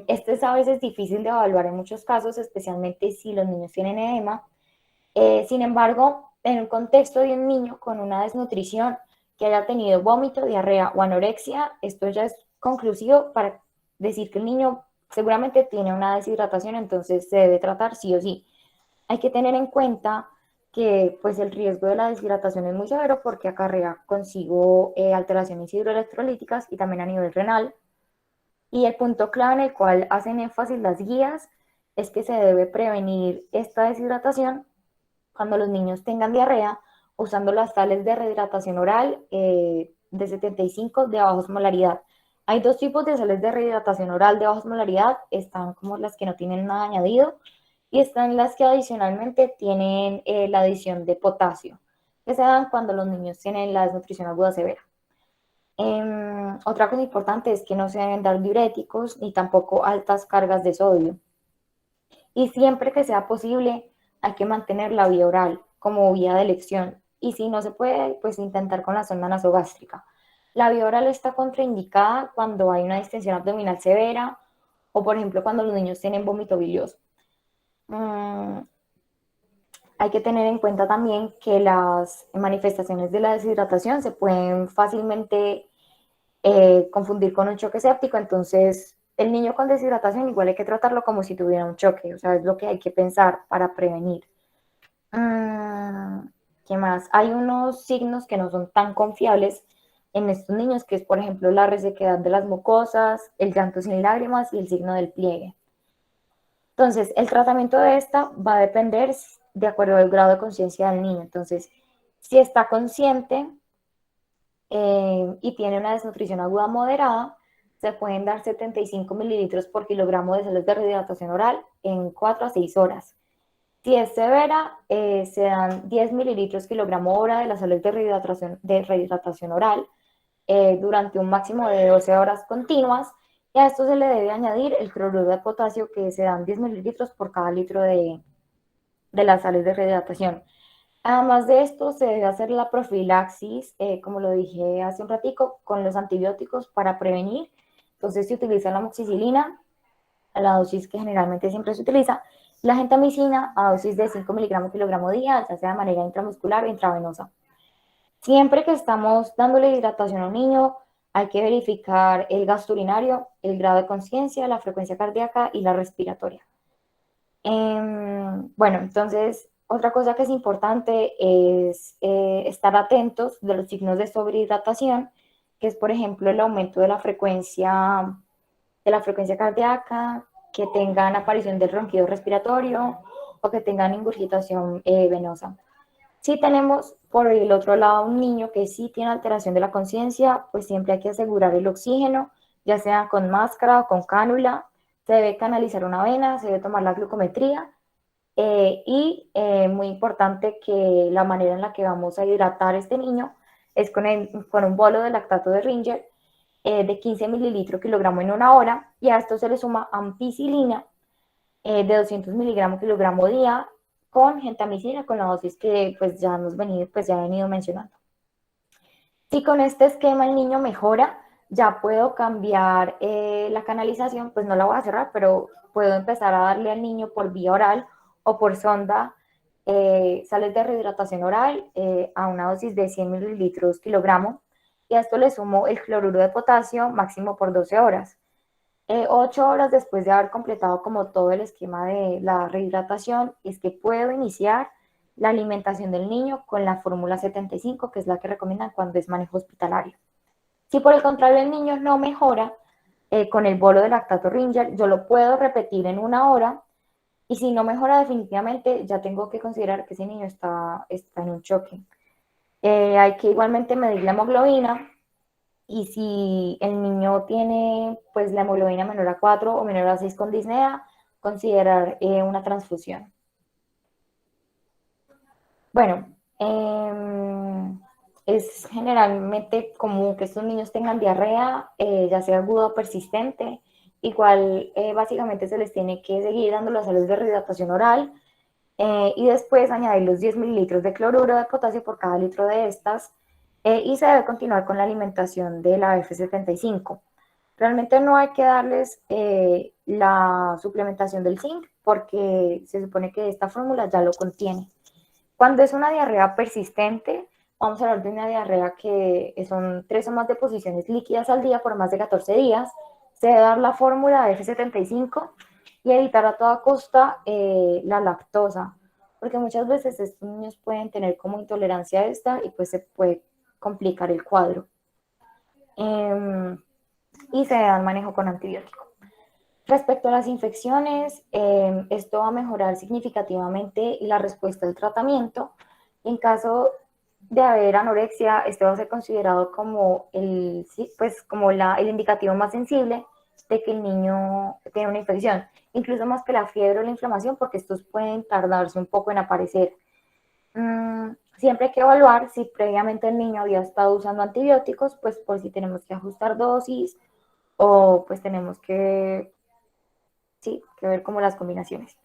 Este es a veces difícil de evaluar en muchos casos, especialmente si los niños tienen edema. Sin embargo, en un contexto de un niño con una desnutrición que haya tenido vómito, diarrea o anorexia, esto ya es conclusivo para decir que el niño seguramente tiene una deshidratación, entonces se debe tratar sí o sí. Hay que tener en cuenta que pues el riesgo de la deshidratación es muy severo porque acarrea consigo alteraciones hidroelectrolíticas y también a nivel renal. Y el punto clave en el cual hacen énfasis las guías es que se debe prevenir esta deshidratación cuando los niños tengan diarrea usando las sales de rehidratación oral de 75 de baja osmolaridad. Hay dos tipos de sales de rehidratación oral de baja osmolaridad, están como las que no tienen nada añadido y están las que adicionalmente tienen la adición de potasio, que se dan cuando los niños tienen la desnutrición aguda severa. Otra cosa importante es que no se deben dar diuréticos ni tampoco altas cargas de sodio. Y siempre que sea posible, hay que mantener la vía oral como vía de elección. Y si no se puede, pues intentar con la sonda nasogástrica. La vía oral está contraindicada cuando hay una distensión abdominal severa o, por ejemplo, cuando los niños tienen vómito bilioso. Hay que tener en cuenta también que las manifestaciones de la deshidratación se pueden fácilmente confundir con un choque séptico, entonces el niño con deshidratación igual hay que tratarlo como si tuviera un choque, o sea, es lo que hay que pensar para prevenir. ¿Qué más? Hay unos signos que no son tan confiables en estos niños, que es por ejemplo la resequedad de las mucosas, el llanto sin lágrimas y el signo del pliegue. Entonces, el tratamiento de esta va a depender de acuerdo al grado de conciencia del niño. Entonces, si está consciente y tiene una desnutrición aguda moderada, se pueden dar 75 mililitros por kilogramo de sales de rehidratación oral en 4 a 6 horas. Si es severa, se dan 10 mililitros kilogramo hora de las sales de rehidratación oral durante un máximo de 12 horas continuas. Y a esto se le debe añadir el cloruro de potasio, que se dan 10 mililitros por cada litro de las sales de rehidratación. Además de esto, se debe hacer la profilaxis, como lo dije hace un ratico, con los antibióticos para prevenir. Entonces se utiliza la amoxicilina, a la dosis que generalmente siempre se utiliza, la gentamicina a dosis de 5 miligramos kilogramo día, ya sea de manera intramuscular o intravenosa. Siempre que estamos dándole hidratación a un niño, hay que verificar el gasto urinario, el grado de conciencia, la frecuencia cardíaca y la respiratoria. Bueno, entonces, otra cosa que es importante es estar atentos de los signos de sobrehidratación, que es, por ejemplo, el aumento de la frecuencia cardíaca, que tengan aparición del ronquido respiratorio o que tengan ingurgitación venosa. Si tenemos por el otro lado un niño que sí tiene alteración de la conciencia, pues siempre hay que asegurar el oxígeno, ya sea con máscara o con cánula. Se debe canalizar una vena, se debe tomar la glucometría y muy importante que la manera en la que vamos a hidratar a este niño es con un bolo de lactato de Ringer de 15 mililitros kilogramo en 1 hora, y a esto se le suma ampicilina de 200 miligramos kilogramo día con gentamicina, con la dosis que pues ya he venido mencionando. Si con este esquema el niño mejora, ya puedo cambiar la canalización, pues no la voy a cerrar, pero puedo empezar a darle al niño por vía oral o por sonda sales de rehidratación oral a una dosis de 100 mililitros kilogramo, y a esto le sumo el cloruro de potasio máximo por 12 horas. 8 horas después de haber completado como todo el esquema de la rehidratación, es que puedo iniciar la alimentación del niño con la fórmula 75, que es la que recomiendan cuando es manejo hospitalario. Si por el contrario el niño no mejora con el bolo de lactato Ringer, yo lo puedo repetir en 1 hora, y si no mejora definitivamente, ya tengo que considerar que ese niño está en un choque. Hay que igualmente medir la hemoglobina, y si el niño tiene pues la hemoglobina menor a 4 o menor a 6 con disnea, considerar una transfusión. Bueno, es generalmente común que estos niños tengan diarrea, ya sea aguda o persistente. Igual, básicamente se les tiene que seguir dando las sales de rehidratación oral, y después añadir los 10 mililitros de cloruro de potasio por cada litro de estas, y se debe continuar con la alimentación de la F75. Realmente no hay que darles la suplementación del zinc porque se supone que esta fórmula ya lo contiene. Cuando es una diarrea persistente, vamos a hablar de una diarrea que son 3 o más deposiciones líquidas al día por más de 14 días, se debe dar la fórmula F75 y evitar a toda costa la lactosa, porque muchas veces estos niños pueden tener como intolerancia a esta y pues se puede complicar el cuadro. Y se da el manejo con antibiótico. Respecto a las infecciones, esto va a mejorar significativamente la respuesta al tratamiento. En caso de haber anorexia, esto va a ser considerado como el indicativo más sensible de que el niño tiene una infección, incluso más que la fiebre o la inflamación, porque estos pueden tardarse un poco en aparecer. Siempre hay que evaluar si previamente el niño había estado usando antibióticos, pues por si tenemos que ajustar dosis o pues tenemos que, sí, que ver como las combinaciones.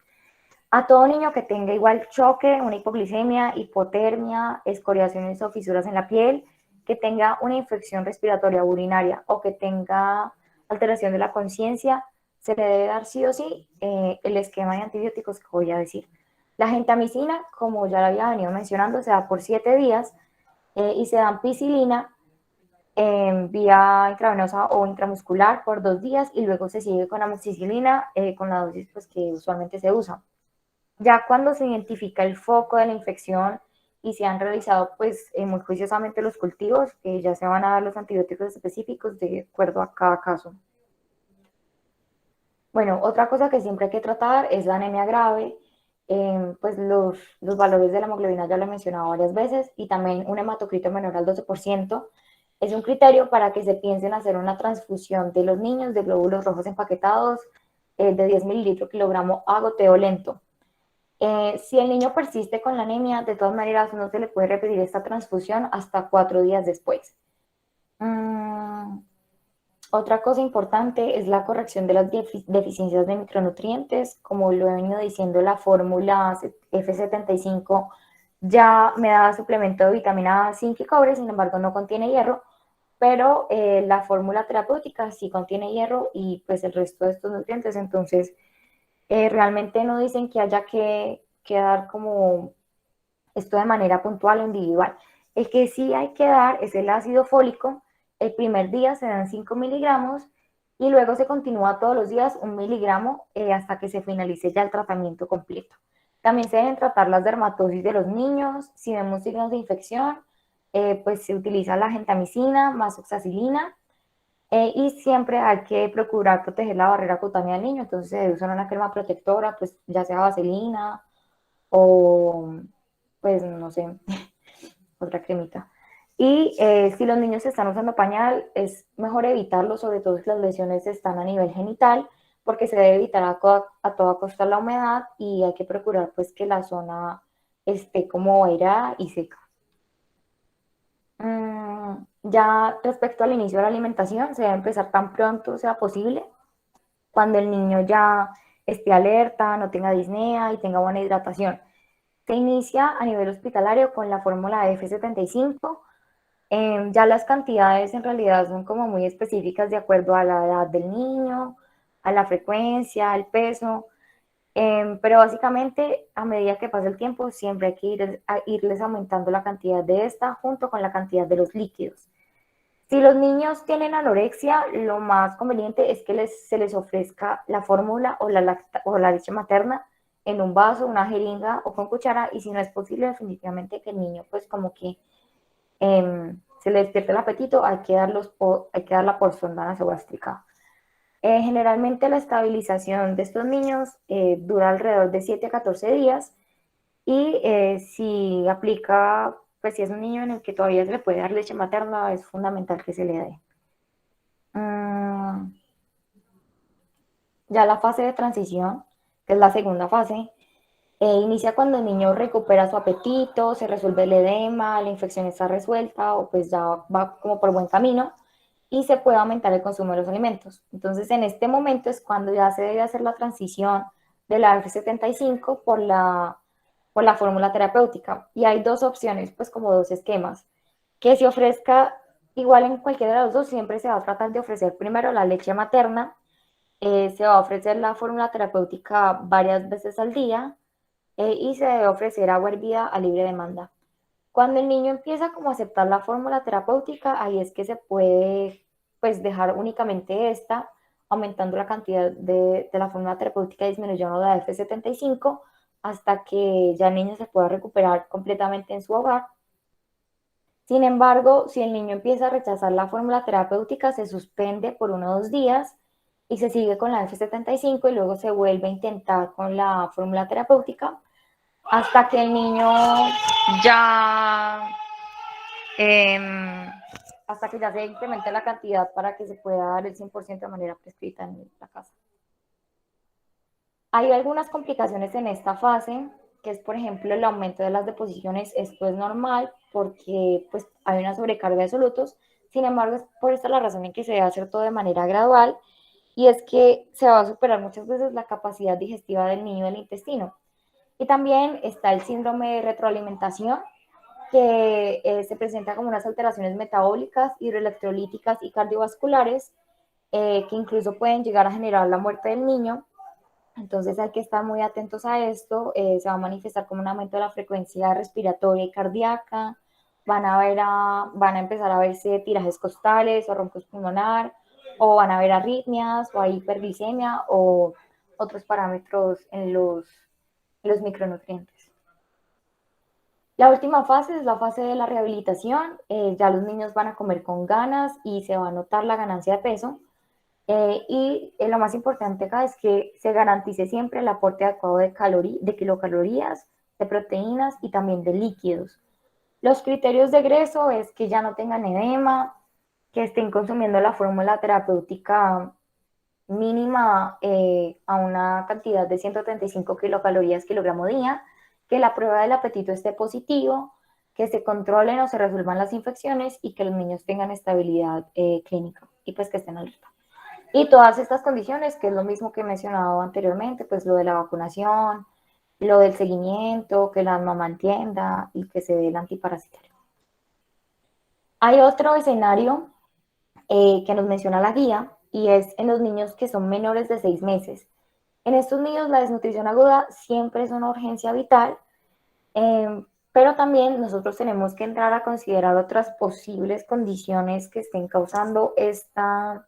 A todo niño que tenga igual choque, una hipoglicemia, hipotermia, escoriaciones o fisuras en la piel, que tenga una infección respiratoria urinaria o que tenga alteración de la conciencia, se le debe dar sí o sí el esquema de antibióticos que voy a decir. La gentamicina, como ya lo había venido mencionando, se da por 7 días, y se da ampicilina en vía intravenosa o intramuscular por 2 días, y luego se sigue con amoxicilina con la dosis pues, que usualmente se usa. Ya cuando se identifica el foco de la infección y se han realizado pues muy juiciosamente los cultivos, ya se van a dar los antibióticos específicos de acuerdo a cada caso. Bueno, otra cosa que siempre hay que tratar es la anemia grave. Pues los valores de la hemoglobina ya lo he mencionado varias veces, y también un hematocrito menor al 12% es un criterio para que se piense en hacer una transfusión de los niños de glóbulos rojos empaquetados de 10 mililitros kilogramo a goteo lento. Si el niño persiste con la anemia, de todas maneras no se le puede repetir esta transfusión hasta 4 días después. Otra cosa importante es la corrección de las deficiencias de micronutrientes. Como lo he venido diciendo, la fórmula F75 ya me da suplemento de vitamina zinc y cobre, sin embargo no contiene hierro, pero la fórmula terapéutica sí contiene hierro y pues el resto de estos nutrientes. Entonces realmente no dicen que haya que dar como esto de manera puntual o individual. El que sí hay que dar es el ácido fólico. El primer día se dan 5 miligramos y luego se continúa todos los días 1 miligramo hasta que se finalice ya el tratamiento completo. También se deben tratar las dermatosis de los niños. Si vemos signos de infección, pues se utiliza la gentamicina más oxacilina, y siempre hay que procurar proteger la barrera cutánea del niño. Entonces se debe usar una crema protectora, pues ya sea vaselina o pues no sé, otra cremita. Y si los niños están usando pañal, es mejor evitarlo, sobre todo si las lesiones están a nivel genital, porque se debe evitar a toda costa la humedad, y hay que procurar pues que la zona esté como airada y seca. Ya respecto al inicio de la alimentación, se debe empezar tan pronto sea posible, cuando el niño ya esté alerta, no tenga disnea y tenga buena hidratación. Se inicia a nivel hospitalario con la fórmula F75. Ya las cantidades en realidad son como muy específicas de acuerdo a la edad del niño, a la frecuencia, al peso, pero básicamente a medida que pasa el tiempo siempre hay que irles aumentando la cantidad de esta junto con la cantidad de los líquidos. Si los niños tienen anorexia, lo más conveniente es que se les ofrezca la fórmula o la leche materna en un vaso, una jeringa o con cuchara, y si no es posible, definitivamente que el niño pues como que se le despierte el apetito, hay que darla por sonda nasogástrica. Generalmente la estabilización de estos niños dura alrededor de 7 a 14 días y si aplica, pues si es un niño en el que todavía se le puede dar leche materna, es fundamental que se le dé. Mm, ya la fase de transición, que es la segunda fase, inicia cuando el niño recupera su apetito, se resuelve el edema, la infección está resuelta o pues ya va como por buen camino y se puede aumentar el consumo de los alimentos. Entonces, en este momento es cuando ya se debe hacer la transición de la F75 por la fórmula terapéutica. Y hay dos opciones, pues como dos esquemas, que se ofrezca igual en cualquiera de los dos, siempre se va a tratar de ofrecer primero la leche materna, se va a ofrecer la fórmula terapéutica varias veces al día y se debe ofrecer agua hervida a libre demanda. Cuando el niño empieza como a aceptar la fórmula terapéutica, ahí es que se puede pues dejar únicamente esta, aumentando la cantidad de la fórmula terapéutica y disminuyendo la F75 hasta que ya el niño se pueda recuperar completamente en su hogar. Sin embargo, si el niño empieza a rechazar la fórmula terapéutica, se suspende por 1 o 2 días y se sigue con la F75 y luego se vuelve a intentar con la fórmula terapéutica hasta que el niño ya, eh, hasta que ya se incremente la cantidad para que se pueda dar el 100% de manera prescrita en la casa. Hay algunas complicaciones en esta fase, que es por ejemplo el aumento de las deposiciones. Esto es normal porque pues hay una sobrecarga de solutos. Sin embargo, es por esta la razón en que se debe hacer todo de manera gradual, y es que se va a superar muchas veces la capacidad digestiva del niño del intestino. Y también está el síndrome de retroalimentación, que se presenta como unas alteraciones metabólicas, hidroelectrolíticas y cardiovasculares, que incluso pueden llegar a generar la muerte del niño. Entonces hay que estar muy atentos a esto. Se va a manifestar como un aumento de la frecuencia respiratoria y cardíaca. Van a empezar a verse tirajes costales o roncos pulmonar, o van a haber arritmias o hiperglicemia o otros parámetros en los micronutrientes. La última fase es la fase de la rehabilitación. Ya los niños van a comer con ganas y se va a notar la ganancia de peso. Lo más importante acá es que se garantice siempre el aporte adecuado de kilocalorías, de proteínas y también de líquidos. Los criterios de egreso es que ya no tengan edema, que estén consumiendo la fórmula terapéutica mínima a una cantidad de 135 kilocalorías kilogramo día, que la prueba del apetito esté positivo, que se controlen o se resuelvan las infecciones y que los niños tengan estabilidad clínica y pues que estén alerta. Y todas estas condiciones, que es lo mismo que he mencionado anteriormente, pues lo de la vacunación, lo del seguimiento, que la mamá entienda y que se dé el antiparasitario. Hay otro escenario que nos menciona la guía y es en los niños que son menores de 6 meses. En estos niños la desnutrición aguda siempre es una urgencia vital, pero también nosotros tenemos que entrar a considerar otras posibles condiciones que estén causando esta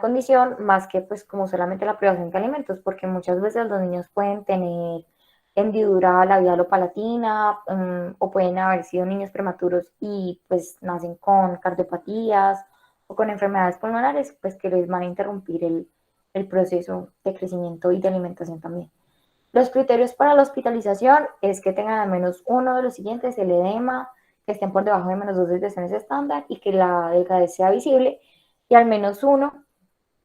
condición, más que pues como solamente la privación de alimentos, porque muchas veces los niños pueden tener hendidura labial-palatina, o pueden haber sido niños prematuros y pues nacen con cardiopatías o con enfermedades pulmonares, pues que les van a interrumpir el proceso de crecimiento y de alimentación también. Los criterios para la hospitalización es que tengan al menos uno de los siguientes: el edema, que estén por debajo de menos 2 desviaciones estándar y que la delgadez sea visible, y al menos uno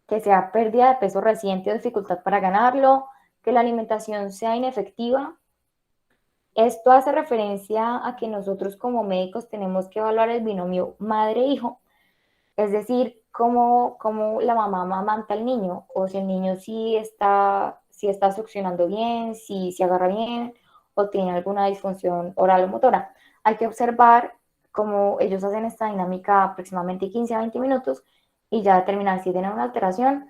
que sea pérdida de peso reciente o dificultad para ganarlo, que la alimentación sea inefectiva. Esto hace referencia a que nosotros como médicos tenemos que evaluar el binomio madre-hijo, es decir, cómo la mamá amamanta al niño, o si el niño sí está succionando bien, si agarra bien, o tiene alguna disfunción oral o motora. Hay que observar cómo ellos hacen esta dinámica aproximadamente 15 a 20 minutos y ya determinar si tienen una alteración,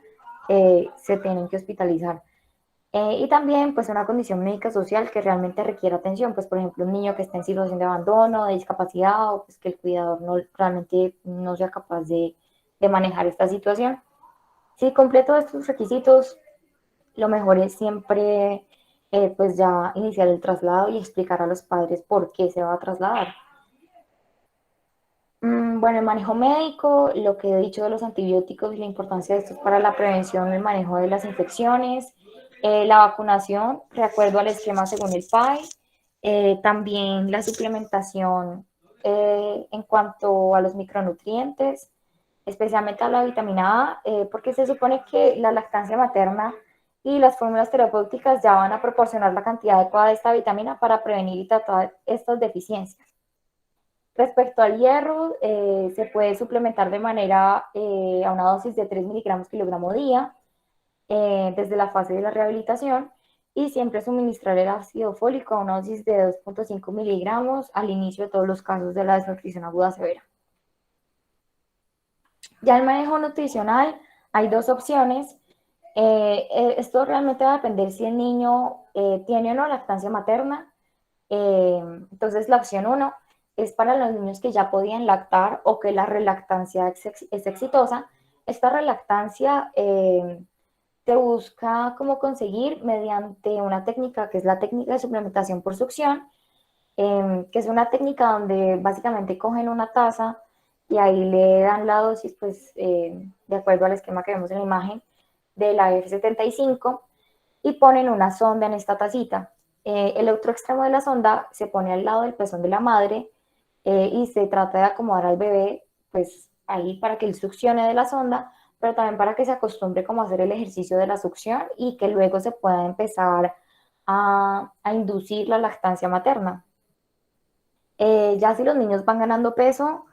se tienen que hospitalizar. Y también pues una condición médica social que realmente requiere atención, pues por ejemplo un niño que está en situación de abandono, de discapacidad o pues que el cuidador no, realmente no sea capaz de manejar esta situación. Si completo estos requisitos, lo mejor es siempre pues ya iniciar el traslado y explicar a los padres por qué se va a trasladar. Bueno, el manejo médico, lo que he dicho de los antibióticos y la importancia de estos para la prevención y el manejo de las infecciones, la vacunación, de acuerdo al esquema según el PAI, también la suplementación en cuanto a los micronutrientes, especialmente a la vitamina A, porque se supone que la lactancia materna y las fórmulas terapéuticas ya van a proporcionar la cantidad adecuada de esta vitamina para prevenir y tratar estas deficiencias. Respecto al hierro, se puede suplementar de manera a una dosis de 3 miligramos kilogramo día desde la fase de la rehabilitación y siempre suministrar el ácido fólico a una dosis de 2,5 miligramos al inicio de todos los casos de la desnutrición aguda severa. Ya el manejo nutricional, hay dos opciones. Esto realmente va a depender si el niño tiene o no lactancia materna. Entonces, la opción uno es para los niños que ya podían lactar o que la relactancia es exitosa. Esta relactancia se busca como conseguir mediante una técnica que es la técnica de suplementación por succión, que es una técnica donde básicamente cogen una taza y ahí le dan la dosis, pues, de acuerdo al esquema que vemos en la imagen, de la F75 y ponen una sonda en esta tacita. El otro extremo de la sonda se pone al lado del pezón de la madre y se trata de acomodar al bebé, pues ahí para que él succione de la sonda, pero también para que se acostumbre como a hacer el ejercicio de la succión y que luego se pueda empezar a inducir la lactancia materna. Ya si los niños van ganando peso,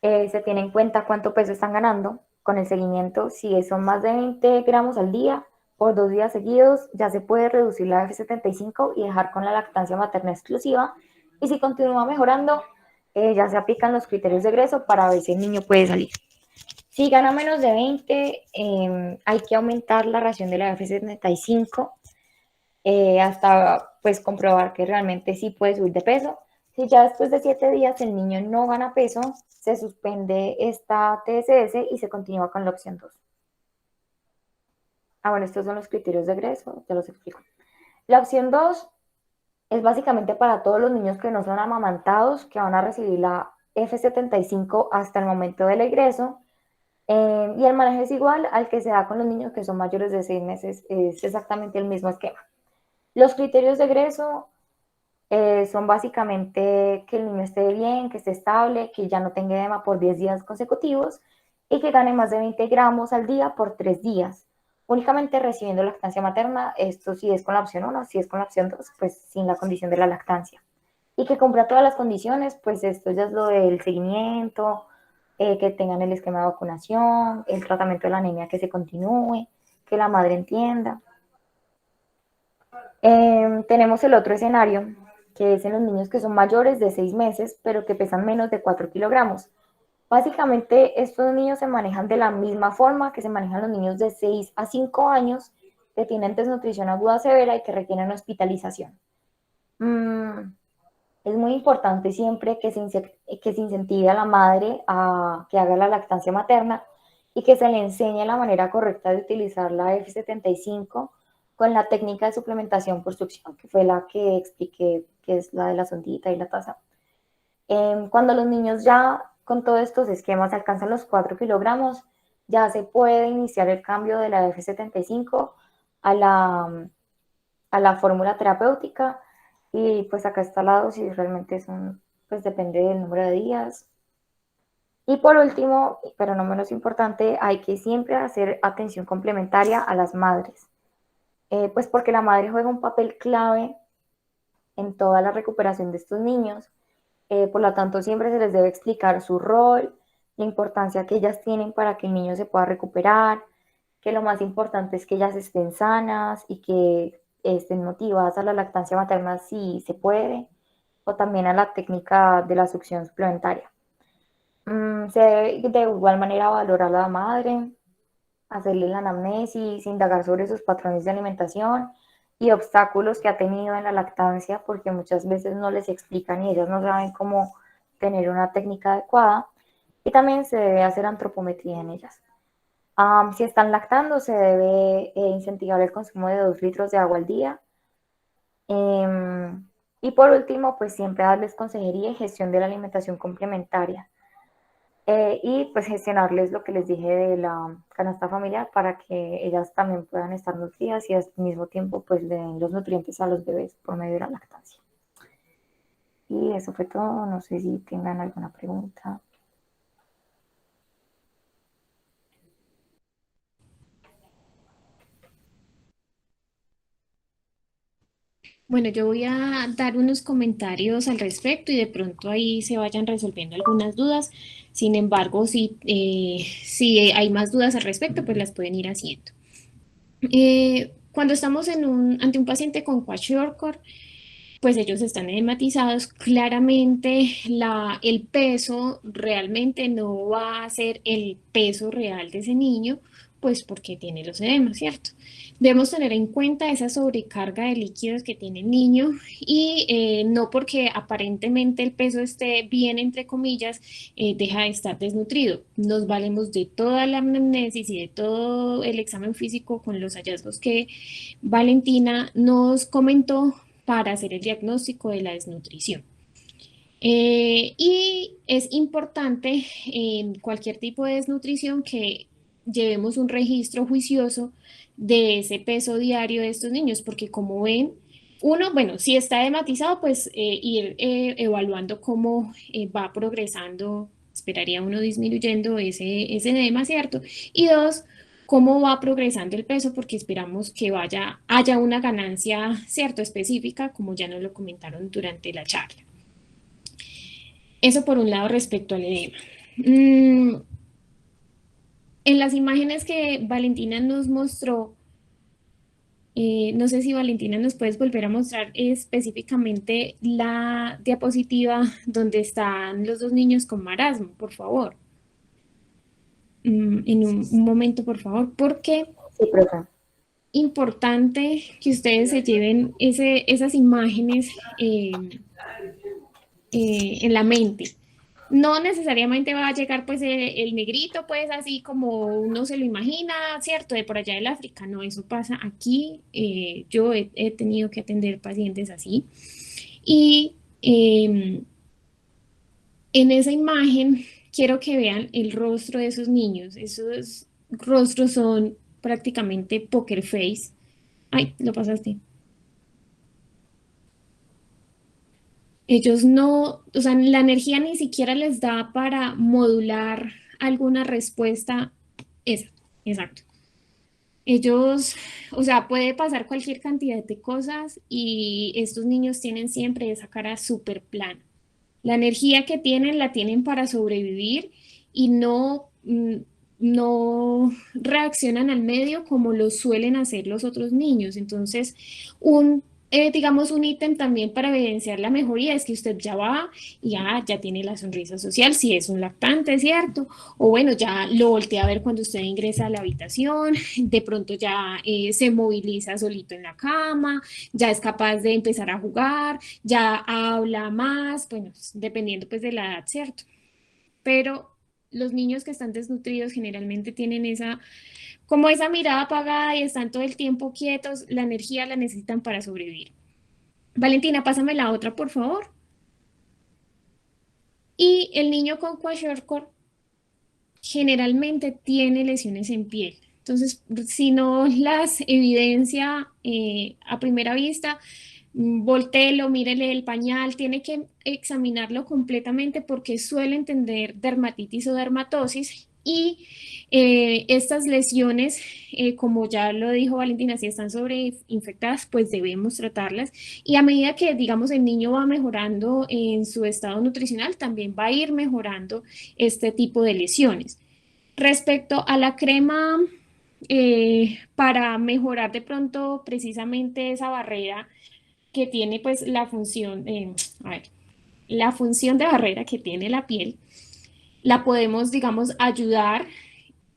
se tiene en cuenta cuánto peso están ganando con el seguimiento. Si son más de 20 gramos al día, por 2 días seguidos, ya se puede reducir la F75 y dejar con la lactancia materna exclusiva. Y si continúa mejorando, ya se aplican los criterios de egreso para ver si el niño puede salir. Si gana menos de 20, hay que aumentar la ración de la F75 hasta pues comprobar que realmente sí puede subir de peso. Si ya después de 7 días el niño no gana peso, se suspende esta TSS y se continúa con la opción 2. Bueno, estos son los criterios de egreso, te los explico. La opción 2 es básicamente para todos los niños que no son amamantados, que van a recibir la F75 hasta el momento del egreso. Y el manejo es igual al que se da con los niños que son mayores de 6 meses, es exactamente el mismo esquema. Los criterios de egreso son básicamente que el niño esté bien, que esté estable, que ya no tenga edema por 10 días consecutivos y que gane más de 20 gramos al día por 3 días. Únicamente recibiendo lactancia materna, esto sí es con la opción 1, si es con la opción 2, pues sin la condición de la lactancia. Y que cumpla todas las condiciones, pues esto ya es lo del seguimiento, que tengan el esquema de vacunación, el tratamiento de la anemia que se continúe, que la madre entienda. Tenemos el otro escenario, que es en los niños que son mayores de 6 meses, pero que pesan menos de 4 kilogramos. Básicamente, estos niños se manejan de la misma forma que se manejan los niños de 6 a 5 años que tienen desnutrición aguda severa y que requieren hospitalización. Es muy importante siempre que se incentive a la madre a que haga la lactancia materna y que se le enseñe la manera correcta de utilizar la F75 con la técnica de suplementación por succión, que fue la que expliqué, que es la de la sondita y la taza. Cuando los niños ya con todos estos esquemas alcanzan los 4 kilogramos, ya se puede iniciar el cambio de la F75 a la fórmula terapéutica y pues acá está la dosis, realmente son, pues depende del número de días. Y por último, pero no menos importante, hay que siempre hacer atención complementaria a las madres, pues porque la madre juega un papel clave en toda la recuperación de estos niños, por lo tanto siempre se les debe explicar su rol, la importancia que ellas tienen para que el niño se pueda recuperar, que lo más importante es que ellas estén sanas y que estén motivadas a la lactancia materna si se puede, o también a la técnica de la succión suplementaria. Se debe de igual manera valorar a la madre, hacerle la anamnesis, indagar sobre sus patrones de alimentación y obstáculos que ha tenido en la lactancia, porque muchas veces no les explican y ellas no saben cómo tener una técnica adecuada. Y también se debe hacer antropometría en ellas. Si están lactando, se debe incentivar el consumo de 2 litros de agua al día. Y por último, pues siempre darles consejería y gestión de la alimentación complementaria. Y pues gestionarles lo que les dije de la canasta familiar para que ellas también puedan estar nutridas y al mismo tiempo pues le den los nutrientes a los bebés por medio de la lactancia. Y eso fue todo, no sé si tengan alguna pregunta. Bueno, yo voy a dar unos comentarios al respecto y de pronto ahí se vayan resolviendo algunas dudas. Sin embargo, si hay más dudas al respecto, pues las pueden ir haciendo. Cuando estamos ante un paciente con kwashiorkor, pues ellos están edematizados, claramente el peso realmente no va a ser el peso real de ese niño, pues porque tiene los edemas, ¿cierto? Debemos tener en cuenta esa sobrecarga de líquidos que tiene el niño y no porque aparentemente el peso esté bien, entre comillas, deja de estar desnutrido. Nos valemos de toda la anamnesis y de todo el examen físico con los hallazgos que Valentina nos comentó para hacer el diagnóstico de la desnutrición. Y es importante en cualquier tipo de desnutrición que llevemos un registro juicioso de ese peso diario de estos niños, porque como ven, uno, bueno, si está hematizado, pues ir evaluando cómo va progresando, esperaría uno disminuyendo ese edema, ¿cierto? Y dos, cómo va progresando el peso, porque esperamos que haya una ganancia, ¿cierto? Específica, como ya nos lo comentaron durante la charla. Eso por un lado respecto al edema. En las imágenes que Valentina nos mostró, no sé si Valentina nos puedes volver a mostrar específicamente la diapositiva donde están los dos niños con marasmo, por favor. En un momento, por favor, porque Sí, profe. importante que ustedes se lleven esas imágenes en la mente. No necesariamente va a llegar pues el negrito pues así como uno se lo imagina, ¿cierto? De por allá del África, no, eso pasa aquí. Yo he tenido que atender pacientes así. Y en esa imagen quiero que vean el rostro de esos niños. Esos rostros son prácticamente poker face. Ay, lo pasaste. Ellos no, o sea, la energía ni siquiera les da para modular alguna respuesta. Esa, exacto. Ellos, o sea, puede pasar cualquier cantidad de cosas y estos niños tienen siempre esa cara súper plana. La energía que tienen la tienen para sobrevivir y no reaccionan al medio como lo suelen hacer los otros niños. Entonces, digamos, un ítem también para evidenciar la mejoría es que usted ya va y ya tiene la sonrisa social, si es un lactante, ¿cierto? O bueno, ya lo voltea a ver cuando usted ingresa a la habitación, de pronto ya se moviliza solito en la cama, ya es capaz de empezar a jugar, ya habla más, bueno, dependiendo pues de la edad, ¿cierto? Pero los niños que están desnutridos generalmente tienen como esa mirada apagada y están todo el tiempo quietos, la energía la necesitan para sobrevivir. Valentina, pásame la otra, por favor. Y el niño con kwashiorkor generalmente tiene lesiones en piel. Entonces, si no las evidencia a primera vista, voltéelo, mírele el pañal, tiene que examinarlo completamente porque suelen tener dermatitis o dermatosis y estas lesiones, como ya lo dijo Valentina, si están sobreinfectadas, pues debemos tratarlas y a medida que, digamos, el niño va mejorando en su estado nutricional, también va a ir mejorando este tipo de lesiones. Respecto a la crema, para mejorar de pronto precisamente esa barrera que tiene pues la función de barrera que tiene la piel, la podemos, digamos, ayudar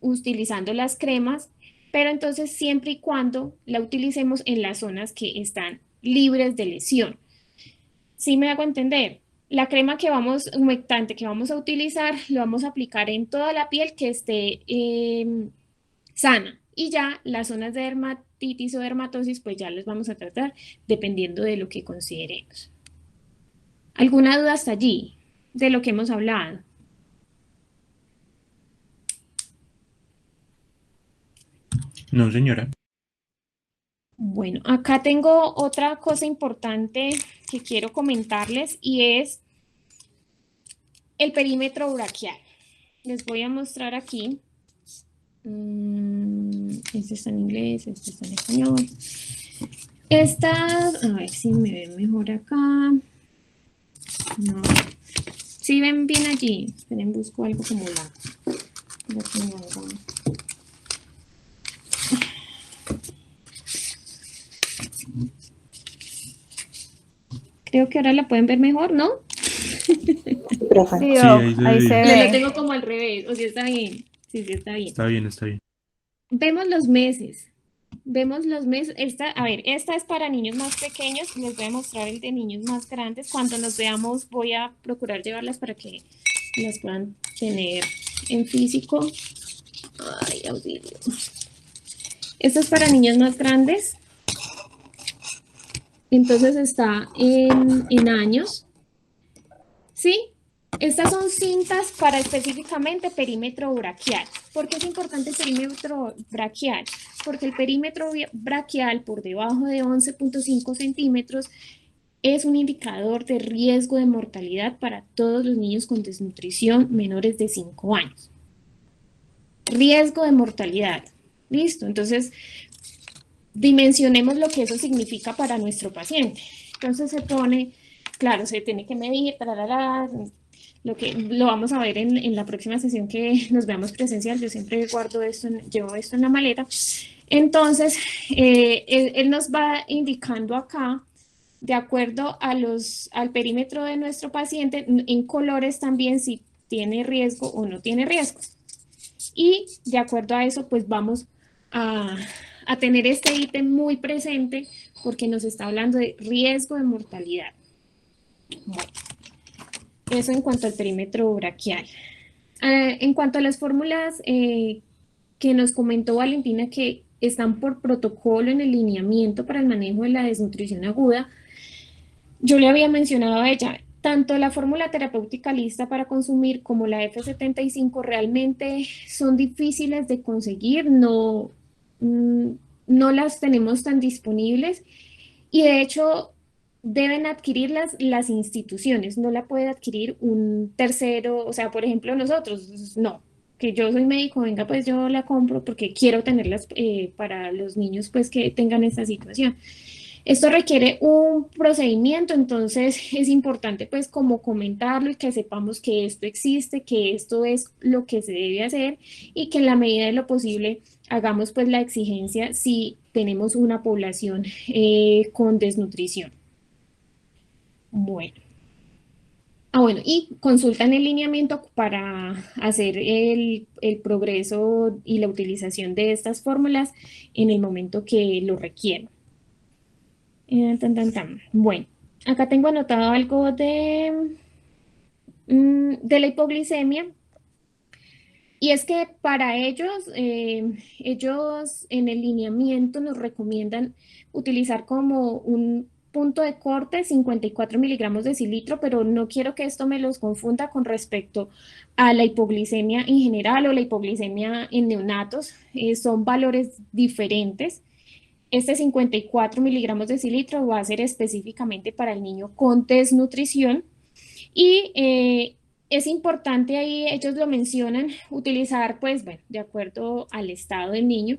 utilizando las cremas, pero entonces siempre y cuando la utilicemos en las zonas que están libres de lesión. ¿Sí me hago entender? La crema humectante que vamos a utilizar, lo vamos a aplicar en toda la piel que esté sana. Y ya las zonas de dermatitis o dermatosis, pues ya las vamos a tratar dependiendo de lo que consideremos. ¿Alguna duda hasta allí de lo que hemos hablado? No, señora. Bueno, acá tengo otra cosa importante que quiero comentarles y es el perímetro braquial. Les voy a mostrar aquí. Este está en inglés, este está en español. Estas, a ver si me ven mejor acá. No. ¿Sí ven bien allí? Esperen, busco algo como la que me haga. Creo que ahora la pueden ver mejor, ¿no? Profe. Sí, Sí, Doc, ahí se ahí ve. se Yo lo ve. tengo como al revés, o sea, está bien. Sí, sí, está bien. Está bien, está bien. Vemos los meses. Vemos los meses. A ver, esta es para niños más pequeños. Les voy a mostrar el de niños más grandes. Cuando nos veamos, voy a procurar llevarlas para que las puedan tener en físico. Ay, auxilio. Esto es para niños más grandes. Entonces está en años. ¿Sí? Estas son cintas para específicamente perímetro braquial. ¿Por qué es importante el perímetro braquial? Porque el perímetro braquial por debajo de 11.5 centímetros es un indicador de riesgo de mortalidad para todos los niños con desnutrición menores de 5 años. Riesgo de mortalidad. ¿Listo? Entonces, dimensionemos lo que eso significa para nuestro paciente. Entonces se pone, claro, se tiene que medir, lo vamos a ver en la próxima sesión que nos veamos presencial. Yo siempre guardo esto, llevo esto en la maleta. Entonces, él nos va indicando acá, de acuerdo al perímetro de nuestro paciente, en colores también si tiene riesgo o no tiene riesgo. Y de acuerdo a eso, pues vamos a tener este ítem muy presente porque nos está hablando de riesgo de mortalidad. Bueno, eso en cuanto al perímetro braquial. En cuanto a las fórmulas que nos comentó Valentina que están por protocolo en el lineamiento para el manejo de la desnutrición aguda, yo le había mencionado a ella, tanto la fórmula terapéutica lista para consumir como la F75 realmente son difíciles de conseguir, no las tenemos tan disponibles y de hecho deben adquirirlas las instituciones, no la puede adquirir un tercero, o sea, por ejemplo nosotros, no, que yo soy médico, venga pues yo la compro porque quiero tenerlas para los niños pues que tengan esta situación. Esto requiere un procedimiento, entonces es importante pues como comentarlo y que sepamos que esto existe, que esto es lo que se debe hacer y que en la medida de lo posible hagamos pues la exigencia si tenemos una población con desnutrición. Bueno. Bueno, y consultan el lineamiento para hacer el progreso y la utilización de estas fórmulas en el momento que lo requieran. Bueno, acá tengo anotado algo de la hipoglicemia. Y es que para ellos en el lineamiento nos recomiendan utilizar como un punto de corte 54 miligramos de cilitro, pero no quiero que esto me los confunda con respecto a la hipoglicemia en general o la hipoglicemia en neonatos. Son valores diferentes. Este 54 miligramos de cilitro va a ser específicamente para el niño con desnutrición y es importante ahí, ellos lo mencionan, utilizar, pues, bueno, de acuerdo al estado del niño.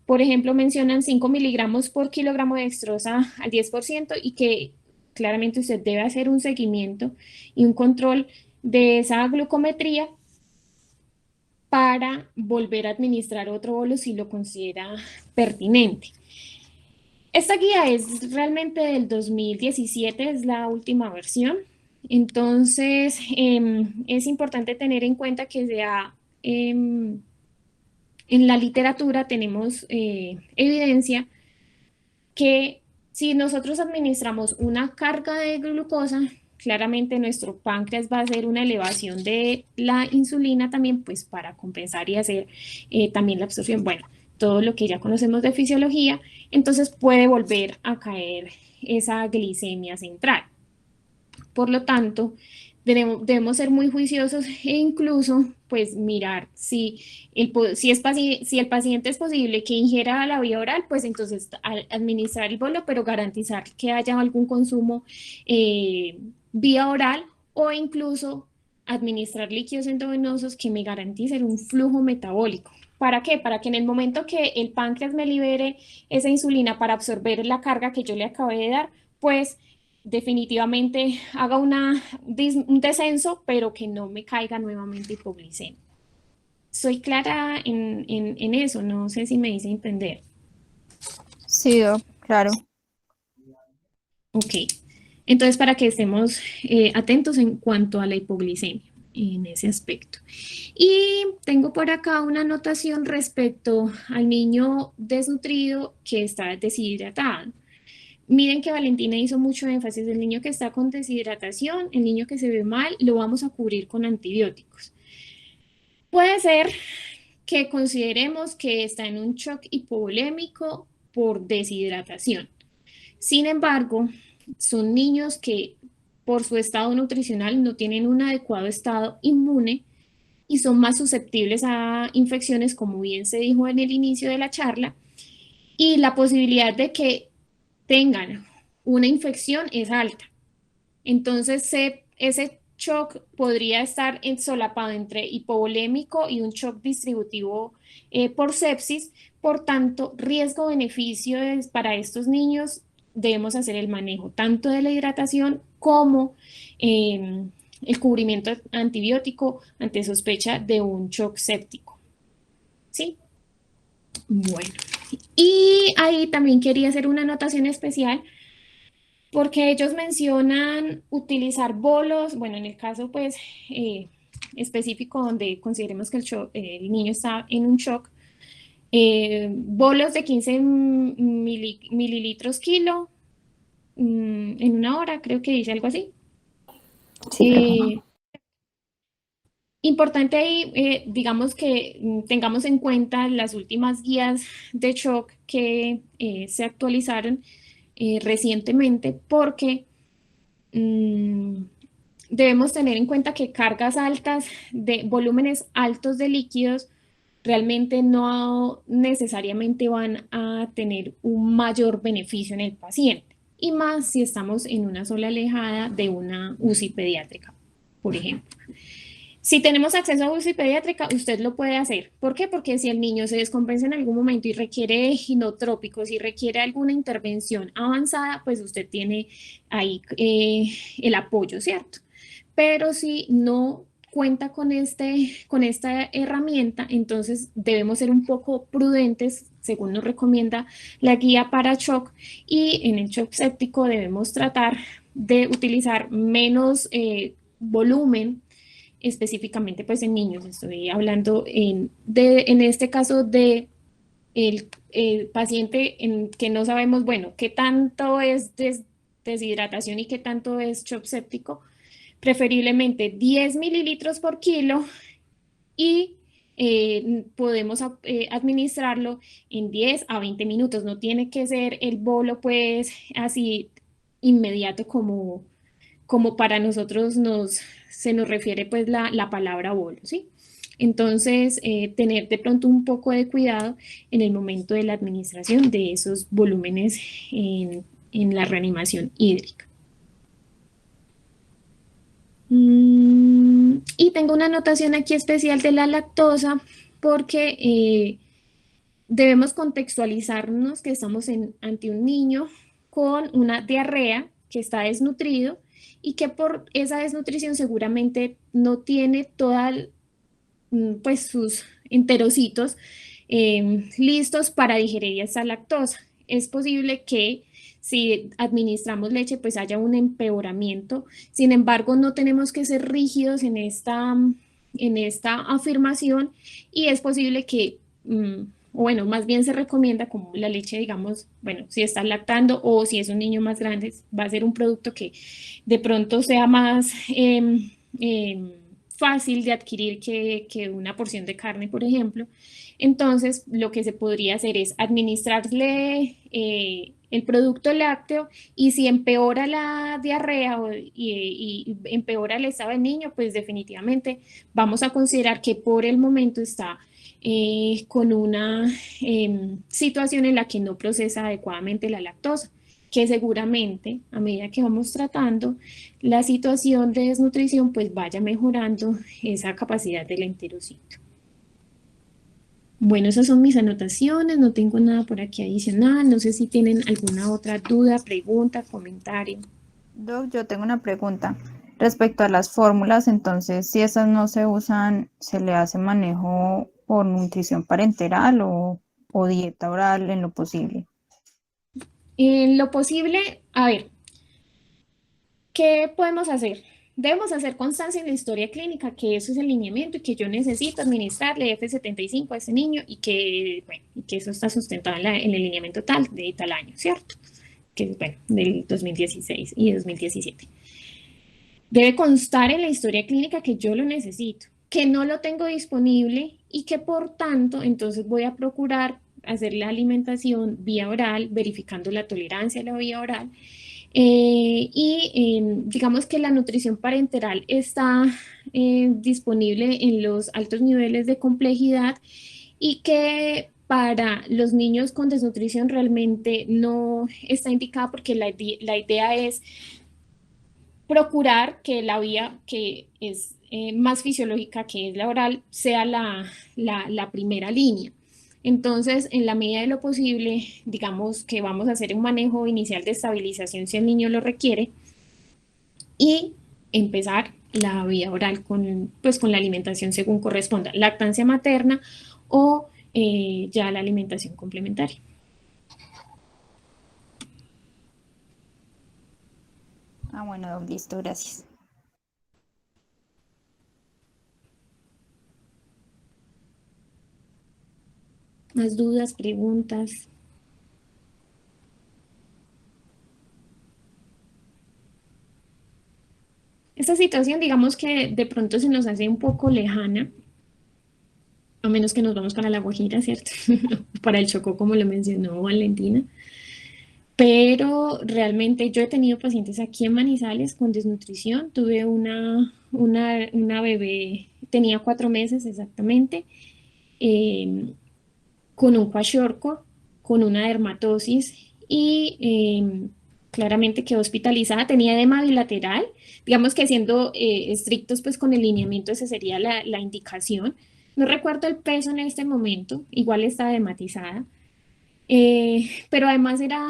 Por ejemplo, mencionan 5 miligramos por kilogramo de dextrosa al 10% y que claramente usted debe hacer un seguimiento y un control de esa glucometría para volver a administrar otro bolo si lo considera pertinente. Esta guía es realmente del 2017, es la última versión. Entonces, es importante tener en cuenta que se ha en la literatura tenemos evidencia que si nosotros administramos una carga de glucosa, claramente nuestro páncreas va a hacer una elevación de la insulina también, pues para compensar y hacer también la absorción. Bueno, todo lo que ya conocemos de fisiología, entonces puede volver a caer esa glicemia central. Por lo tanto, debemos ser muy juiciosos e incluso pues mirar si el paciente es posible que ingiera la vía oral, pues entonces administrar el bolo, pero garantizar que haya algún consumo vía oral o incluso administrar líquidos endovenosos que me garanticen un flujo metabólico. ¿Para qué? Para que en el momento que el páncreas me libere esa insulina para absorber la carga que yo le acabé de dar, pues definitivamente haga un descenso, pero que no me caiga nuevamente hipoglicemia. Soy clara en eso, no sé si me hice entender. Sí, Doc, claro. Ok, entonces para que estemos atentos en cuanto a la hipoglicemia en ese aspecto. Y tengo por acá una anotación respecto al niño desnutrido que está deshidratado. Miren que Valentina hizo mucho énfasis, el niño que está con deshidratación, el niño que se ve mal, lo vamos a cubrir con antibióticos. Puede ser que consideremos que está en un shock hipovolémico por deshidratación. Sin embargo, son niños que por su estado nutricional no tienen un adecuado estado inmune y son más susceptibles a infecciones, como bien se dijo en el inicio de la charla, y la posibilidad de que tengan una infección es alta. Entonces, ese shock podría estar solapado entre hipovolémico y un shock distributivo por sepsis. Por tanto, riesgo-beneficio para estos niños debemos hacer el manejo tanto de la hidratación como el cubrimiento antibiótico ante sospecha de un shock séptico. ¿Sí? Bueno, y ahí también quería hacer una anotación especial porque ellos mencionan utilizar bolos, bueno, en el caso pues específico donde consideremos que el niño está en un shock, bolos de 15 mililitros kilo en una hora, creo que dice algo así. Sí, profe. Importante ahí, digamos que tengamos en cuenta las últimas guías de shock que se actualizaron recientemente porque debemos tener en cuenta que cargas altas de volúmenes altos de líquidos realmente no necesariamente van a tener un mayor beneficio en el paciente, y más si estamos en una sola alejada de una UCI pediátrica, por ejemplo. Si tenemos acceso a UCI pediátrica, usted lo puede hacer. ¿Por qué? Porque si el niño se descompensa en algún momento y requiere inotrópicos y requiere alguna intervención avanzada, pues usted tiene ahí el apoyo, ¿cierto? Pero si no cuenta con esta herramienta, entonces debemos ser un poco prudentes, según nos recomienda la guía para shock, y en el shock séptico debemos tratar de utilizar menos volumen, específicamente pues en niños. Estoy hablando en este caso de el paciente en que no sabemos, bueno, qué tanto es deshidratación y qué tanto es shock séptico. Preferiblemente 10 mililitros por kilo, y podemos administrarlo en 10 a 20 minutos. No tiene que ser el bolo pues así inmediato como para nosotros se nos refiere pues la palabra bolo, ¿sí? Entonces, tener de pronto un poco de cuidado en el momento de la administración de esos volúmenes en la reanimación hídrica. Y tengo una anotación aquí especial de la lactosa porque debemos contextualizarnos que estamos ante un niño con una diarrea que está desnutrido y que por esa desnutrición seguramente no tiene pues sus enterocitos listos para digerir esa lactosa. Es posible que si administramos leche pues haya un empeoramiento. Sin embargo, no tenemos que ser rígidos en esta afirmación, y es posible que o bueno, más bien se recomienda como la leche, digamos, bueno, si está lactando o si es un niño más grande, va a ser un producto que de pronto sea más fácil de adquirir que una porción de carne, por ejemplo. Entonces, lo que se podría hacer es administrarle el producto lácteo y si empeora la diarrea y empeora el estado del niño, pues definitivamente vamos a considerar que por el momento está con una situación en la que no procesa adecuadamente la lactosa, que seguramente a medida que vamos tratando la situación de desnutrición, pues vaya mejorando esa capacidad del enterocito. Bueno, esas son mis anotaciones, no tengo nada por aquí adicional, no sé si tienen alguna otra duda, pregunta, comentario. Doc, yo tengo una pregunta respecto a las fórmulas. Entonces, si esas no se usan, ¿se le hace manejo por nutrición parenteral o dieta oral en lo posible? En lo posible, a ver, ¿qué podemos hacer? Debemos hacer constancia en la historia clínica, que eso es el lineamiento y que yo necesito administrarle F75 a ese niño y que, bueno, y que eso está sustentado en el lineamiento tal de tal año, ¿cierto? Que es, bueno, del 2016 y 2017. Debe constar en la historia clínica que yo lo necesito, que no lo tengo disponible y que por tanto entonces voy a procurar hacer la alimentación vía oral, verificando la tolerancia a la vía oral. Digamos que la nutrición parenteral está disponible en los altos niveles de complejidad y que para los niños con desnutrición realmente no está indicada porque la idea es procurar que la vía que es más fisiológica, que es la oral, sea la primera línea. Entonces, en la medida de lo posible, digamos que vamos a hacer un manejo inicial de estabilización si el niño lo requiere y empezar la vía oral pues, con la alimentación según corresponda, lactancia materna o ya la alimentación complementaria. Ah, bueno, Doc, listo, gracias. ¿Más dudas, preguntas? Esta situación, digamos que de pronto se nos hace un poco lejana, a menos que nos vamos para La Guajira, ¿cierto? Para el Chocó, como lo mencionó Valentina. Pero realmente yo he tenido pacientes aquí en Manizales con desnutrición. Tuve una bebé, tenía 4 meses exactamente, con un kwashiorkor, con una dermatosis y claramente quedó hospitalizada. Tenía edema bilateral, digamos que siendo estrictos pues con el lineamiento, esa sería la indicación. No recuerdo el peso en este momento, igual está edematizada. Pero además era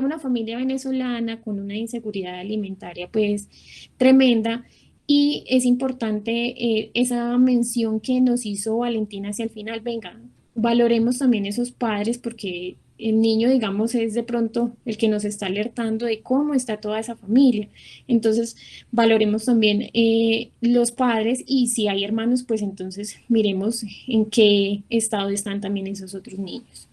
una familia venezolana con una inseguridad alimentaria pues tremenda y es importante esa mención que nos hizo Valentina hacia el final, venga, valoremos también esos padres porque el niño, digamos, es de pronto el que nos está alertando de cómo está toda esa familia. Entonces, valoremos también los padres y si hay hermanos, pues entonces miremos en qué estado están también esos otros niños.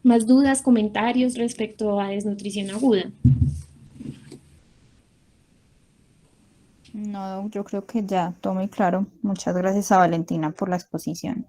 ¿Más dudas, comentarios respecto a desnutrición aguda? No, Doc, yo creo que ya todo muy claro. Muchas gracias a Valentina por la exposición.